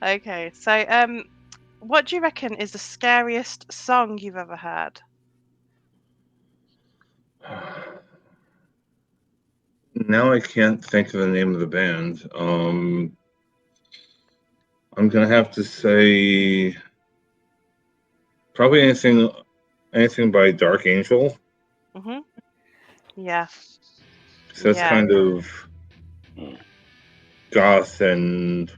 Okay, so what do you reckon is the scariest song you've ever heard? Now I can't think of the name of the band. I'm gonna have to say probably anything by Dark Angel. Mhm. Yeah. So that's kind of goth and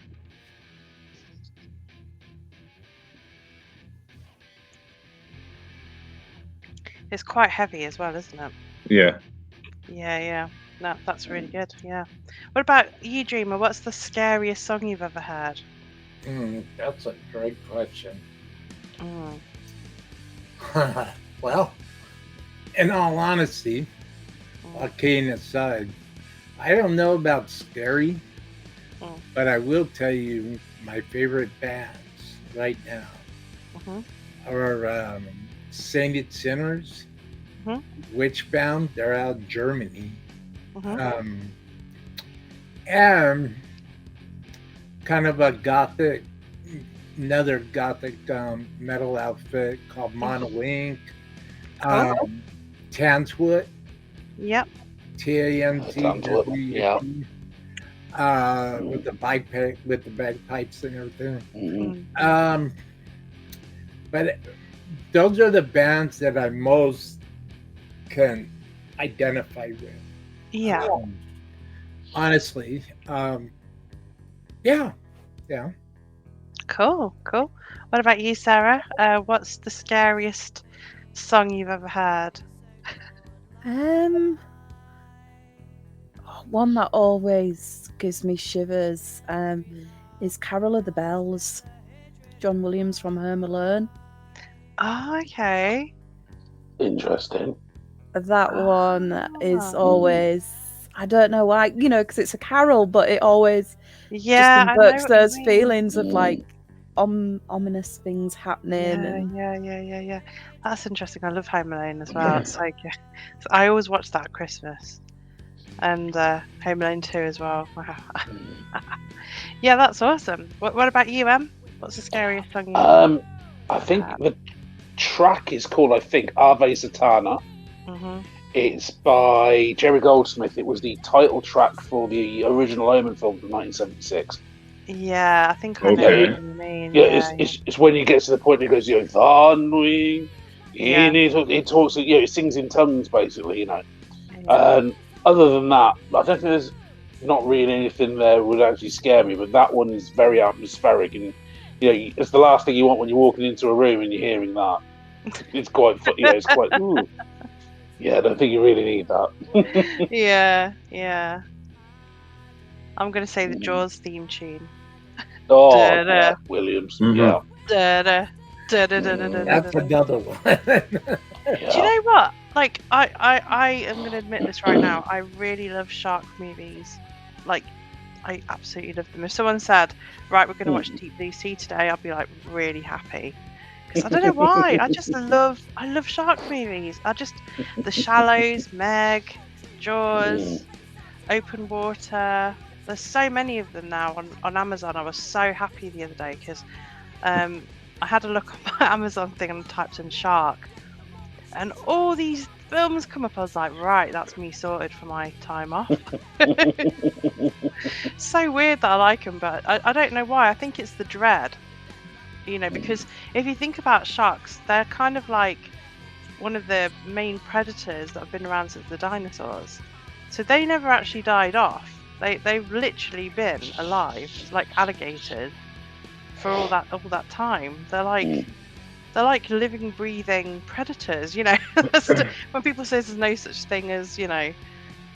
It's quite heavy as well, isn't it? yeah. Yeah. No, that's really good. Yeah. What about you, Dreamer? What's the scariest song you've ever heard? That's a great question. Mm. Well, in all honesty, kidding aside, I don't know about scary, but I will tell you my favorite bands right now are Sainted Sinners, Witchbound. They're out in Germany. And kind of a gothic, another gothic metal outfit called Monolink. Tanzwood. Yep. TANZWD. Yeah. With the bagpipes and everything. But those are the bands that I most can identify with. Yeah. Honestly. Yeah. Cool. What about you, Sarah? What's the scariest song you've ever heard? One that always gives me shivers is Carol of the Bells, John Williams from Home Alone. Oh, okay. Interesting. That one is always, I don't know why, because it's a carol, but it always just invokes those feelings of like ominous things happening. Yeah. That's interesting. I love Home Alone as well. It's like, so I always watch that at Christmas, and Home Alone 2 as well. Yeah, that's awesome. What about you, Em? What's the scariest song you I think the track is called, Ave Satana. It's by Jerry Goldsmith. It was the title track for the original Omen film from 1976. Yeah, I think I know Okay. what you mean. Yeah, it's when you get to the point that it goes, Thanwing. Yeah. It talks, it sings in tongues basically, yeah. And other than that, I don't think there's not really anything there that would actually scare me. But that one is very atmospheric, and it's the last thing you want when you're walking into a room and you're hearing that. It's quite, it's quite. Ooh. Yeah, I don't think you really need that. Yeah. I'm gonna say the Jaws theme tune. Oh, Da-da. yeah, Williams. Mhm. Yeah. Da-da, That's da-da-da-da-da-da-da. another one. Do you know what? Like, I am going to admit this right now. I really love shark movies. Like, I absolutely love them. If someone said, right, we're going to watch Deep Blue Sea today, I'd be like really happy. Because I don't know why. I love shark movies. The Shallows, Meg, Jaws, Open Water. There's so many of them now on Amazon. I was so happy the other day because I had a look on my Amazon thing and typed in shark. And all these films come up. I was like, right, that's me sorted for my time off. So weird that I like them, but I don't know why. I think it's the dread, because if you think about sharks, they're kind of like one of the main predators that have been around since the dinosaurs. So they never actually died off. They've literally been alive, like alligators, for all that time. They're like living, breathing predators, When people say there's no such thing as,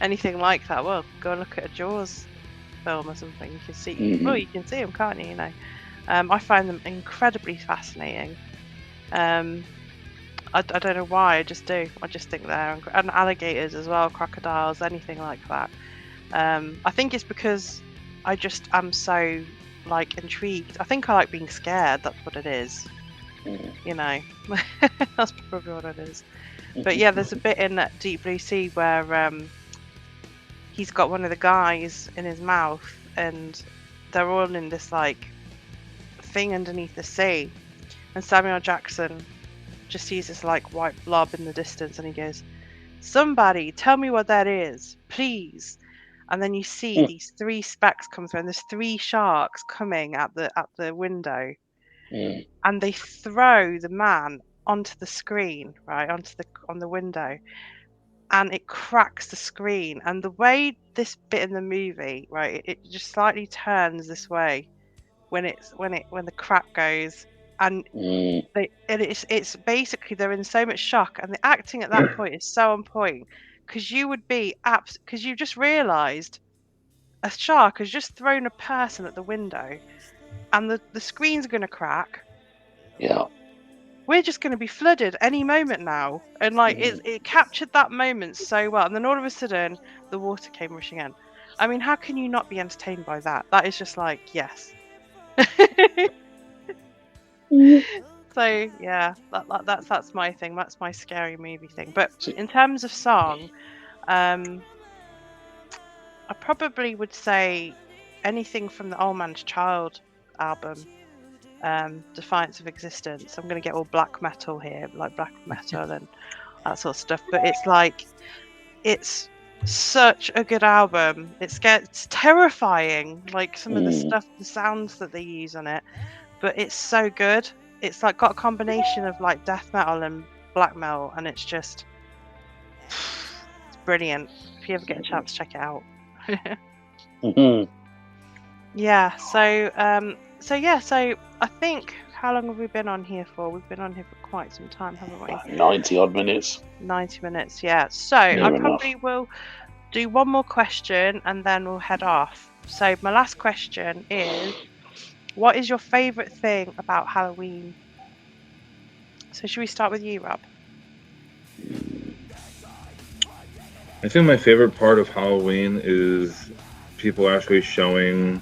anything like that, well, go and look at a Jaws film or something. You can see, well, you can see them, can't you? I find them incredibly fascinating. I don't know why, I just do. I just think they're and alligators as well, crocodiles, anything like that. I think it's because I just am so intrigued. I think I like being scared. That's what it is. That's probably what it is. But yeah, there's a bit in that Deep Blue Sea where he's got one of the guys in his mouth, and they're all in this thing underneath the sea, and Samuel Jackson just sees this white blob in the distance, and he goes, "Somebody tell me what that is, please." And then you see these 3 specks come through, and there's 3 sharks coming at the window. And they throw the man onto the screen, right, on the window, and it cracks the screen. And the way this bit in the movie, right, it just slightly turns this way when the crack goes, and it's basically they're in so much shock, and the acting at that point is so on point, because you would be because you just realised a shark has just thrown a person at the window, and the screen's going to crack. Yeah. We're just going to be flooded any moment now. And it captured that moment so well. And then all of a sudden, the water came rushing in. I mean, how can you not be entertained by that? That is just yes. So yeah, that's my thing. That's my scary movie thing. But in terms of song, I probably would say anything from the Old Man's Child album. Defiance of Existence. I'm going to get all black metal here, like black metal and that sort of stuff. But it's such a good album. It's terrifying, some of the stuff, the sounds that they use on it. But it's so good. It's got a combination of death metal and black metal, and it's just it's brilliant. If you ever get a chance, check it out. Yeah. So I think, how long have we been on here for? We've been on here for quite some time, haven't we? 90 odd minutes. 90 minutes, yeah. So I probably will do one more question and then we'll head off. So my last question is, what is your favourite thing about Halloween? So should we start with you, Rob? I think my favorite part of Halloween is people actually showing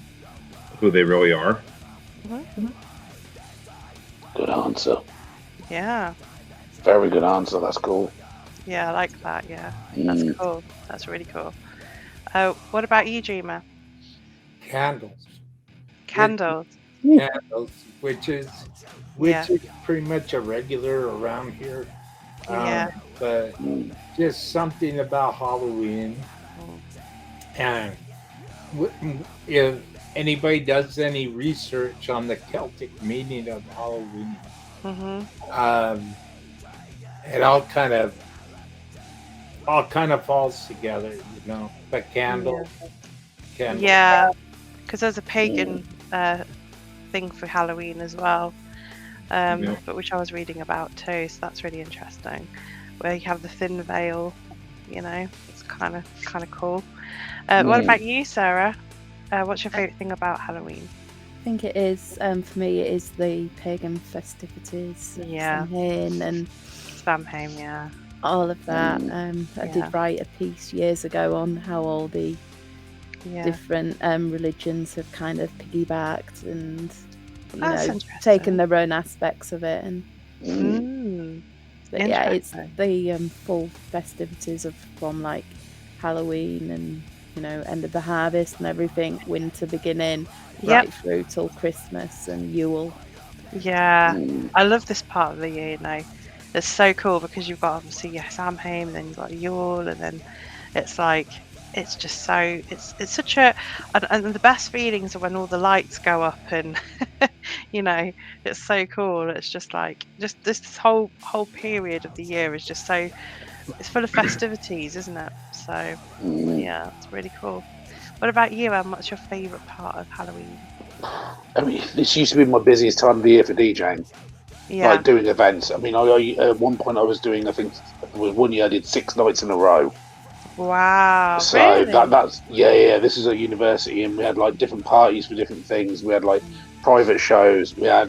who they really are. Good answer. Yeah. Very good answer. That's cool. Yeah, I like that. Yeah, that's cool. That's really cool. What about you, Dreamer? Candles. Candles. Candles, which is pretty much a regular around here. But just something about Halloween, and if anybody does any research on the Celtic meaning of Halloween, um, it all kind of falls together, The candle, Yeah, because there's a pagan thing for Halloween as well, but which I was reading about too. So that's really interesting. Where you have the thin veil, it's kind of cool. What about you, Sarah? What's your favorite thing about Halloween? I think it is, for me, it is the pagan festivities. Yeah. Samhain and Samhain, yeah. all of that. I did write a piece years ago on how all the different religions have kind of piggybacked and taken their own aspects of it. And but yeah, it's the full festivities from like Halloween and end of the harvest and everything, winter beginning, right through till Christmas and Yule. Yeah, I love this part of the year. It's so cool because you've got obviously Samhain, and then you've got Yule, and then it's like it's just so it's such a and the best feelings are when all the lights go up and it's so cool. It's just like this whole period of the year is just so it's full of festivities, isn't it? So yeah, it's really cool. What about you, Em? What's your favourite part of Halloween? I mean, this used to be my busiest time of the year for DJing. Yeah. Like doing events. I mean, I at one point I was doing, I think it was one year I did 6 nights in a row. Wow. So really? that's this is a university, and we had like different parties for different things. We had like private shows. We had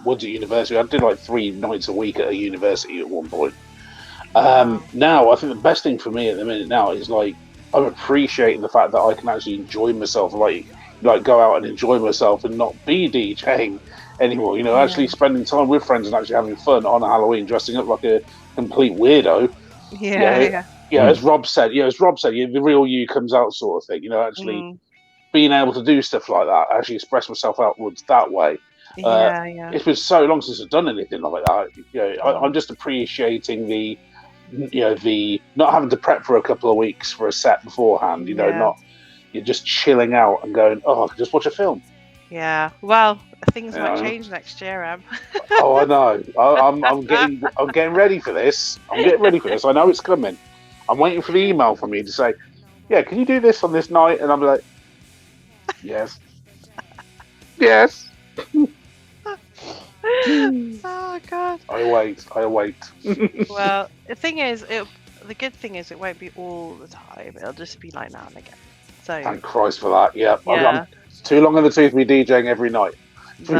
ones at university. I did like 3 nights a week at a university at one point. Now I think the best thing for me at the minute now is like I'm appreciating the fact that I can actually enjoy myself, like go out and enjoy myself and not be DJing anymore. Actually spending time with friends and actually having fun on Halloween, dressing up like a complete weirdo. Yeah, as Rob said, the real you comes out, sort of thing. Actually being able to do stuff like that, actually express myself outwards that way. It's been so long since I've done anything like that. I'm just appreciating the not having to prep for a couple of weeks for a set beforehand. Not you're just chilling out and going, I can just watch a film. Yeah, well, things might change next year, Em. Oh, I know. I'm getting ready for this. I'm getting ready for this. I know it's coming. I'm waiting for the email from you to say, yeah, can you do this on this night? And I'm like, yes. Yes. Oh, God. I wait. Well, the good thing is it won't be all the time. It'll just be like now and again. So thank Christ for that. Yeah. I'm too long in the tooth to be DJing every night. Twice,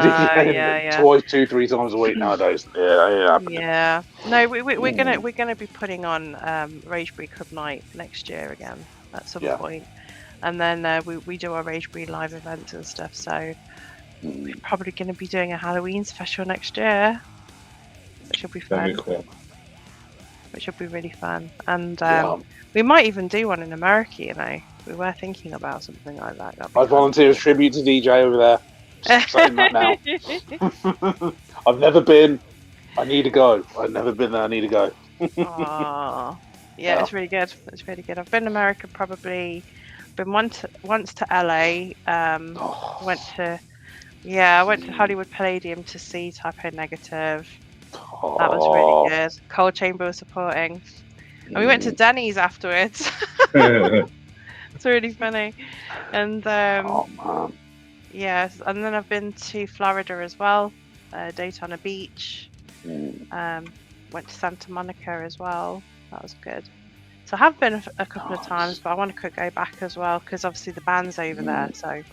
2-3 times a week nowadays. Yeah. No, we're gonna be putting on Ragebury Club Night next year again at some point, and then we do our Ragebury live events and stuff. So we're probably gonna be doing a Halloween special next year, which will be fun. That'd be cool. Which will be really fun, and we might even do one in America. We were thinking about something like that. I'd volunteer as tribute to DJ over there. Saying that now. I've never been. I need to go. I've never been there. I need to go. Aww. Yeah, it's really good. It's really good. I've been to America probably. Been once to LA. Went to Hollywood Palladium to see Type O Negative. That was really good. Cold Chamber was supporting. And we went to Denny's afterwards. It's really funny. And yes, and then I've been to Florida as well, Daytona Beach. Went to Santa Monica as well. That was good. So I have been a couple of times, but I want to go back as well because obviously the band's over there, so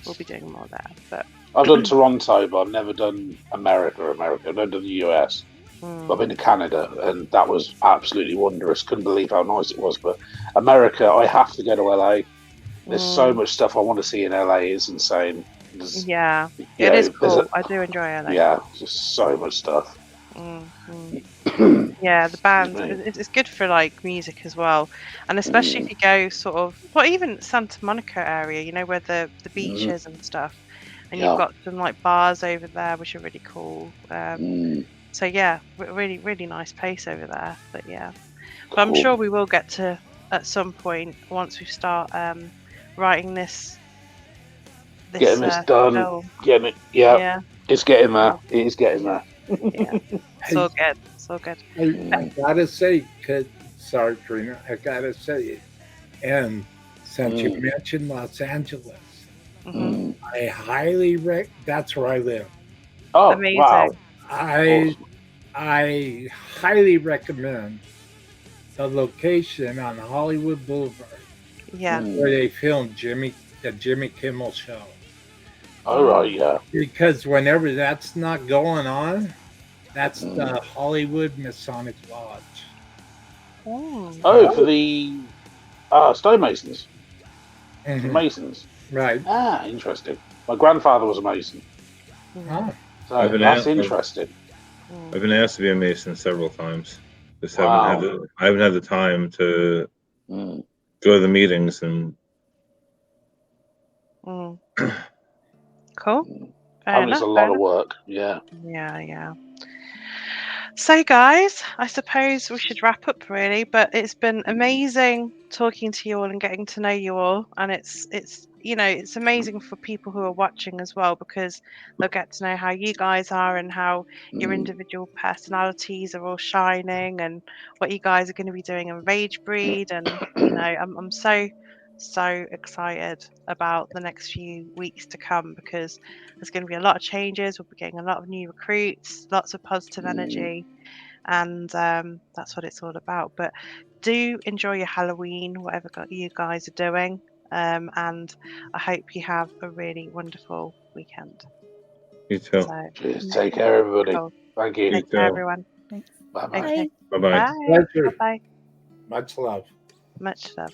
we'll be doing more there. But I've done Toronto, but I've never done America. I've never done the US. But I've been to Canada, and that was absolutely wondrous. Couldn't believe how nice it was. But America, I have to go to LA. There's so much stuff I want to see in LA. It's insane. It is cool. I do enjoy LA. Yeah, just so much stuff. Yeah, the band, it's good for like music as well, and especially if you go sort of, well, even Santa Monica area, where the beach is and stuff, and you've got some like bars over there which are really cool. So yeah, really, really nice place over there. But yeah, but I'm sure we will get to at some point once we start writing this Getting this done. film. Getting it. Yeah, Yeah, it's getting there. It is getting there. yeah. So good, so good. I gotta say, sorry, Karina, I gotta say, and since you mentioned Los Angeles, Hmm. I highly that's where I live. Oh, Amazing. wow. I highly recommend the location on Hollywood Boulevard Yeah. where they filmed the Jimmy Kimmel Show. All right, yeah. Because whenever that's not going on, that's the Hollywood Masonic Lodge. Oh, for the stonemasons. Mhm. Masons. Right. Ah, interesting. My grandfather was a mason. Oh. So that's interesting. I've been asked to be a Mason several times. Just Wow. I haven't had the time to go to the meetings and. Cool. It's a lot of work. Yeah. Yeah. So, guys, I suppose we should wrap up really, but it's been amazing talking to you all and getting to know you all, and it's it's amazing for people who are watching as well, because they'll get to know how you guys are and how your individual personalities are all shining, and what you guys are going to be doing in Rage Breed. And I'm so excited about the next few weeks to come, because there's going to be a lot of changes. We'll be getting a lot of new recruits, lots of positive energy, and that's what it's all about. But do enjoy your Halloween, whatever you guys are doing, and I hope you have a really wonderful weekend. You too. So, Cheers. Take care, everybody. cool. Thank you. Take care, everyone. Thanks. Bye-bye. Okay. Bye bye. Bye. Pleasure. Bye. Much love. Much love.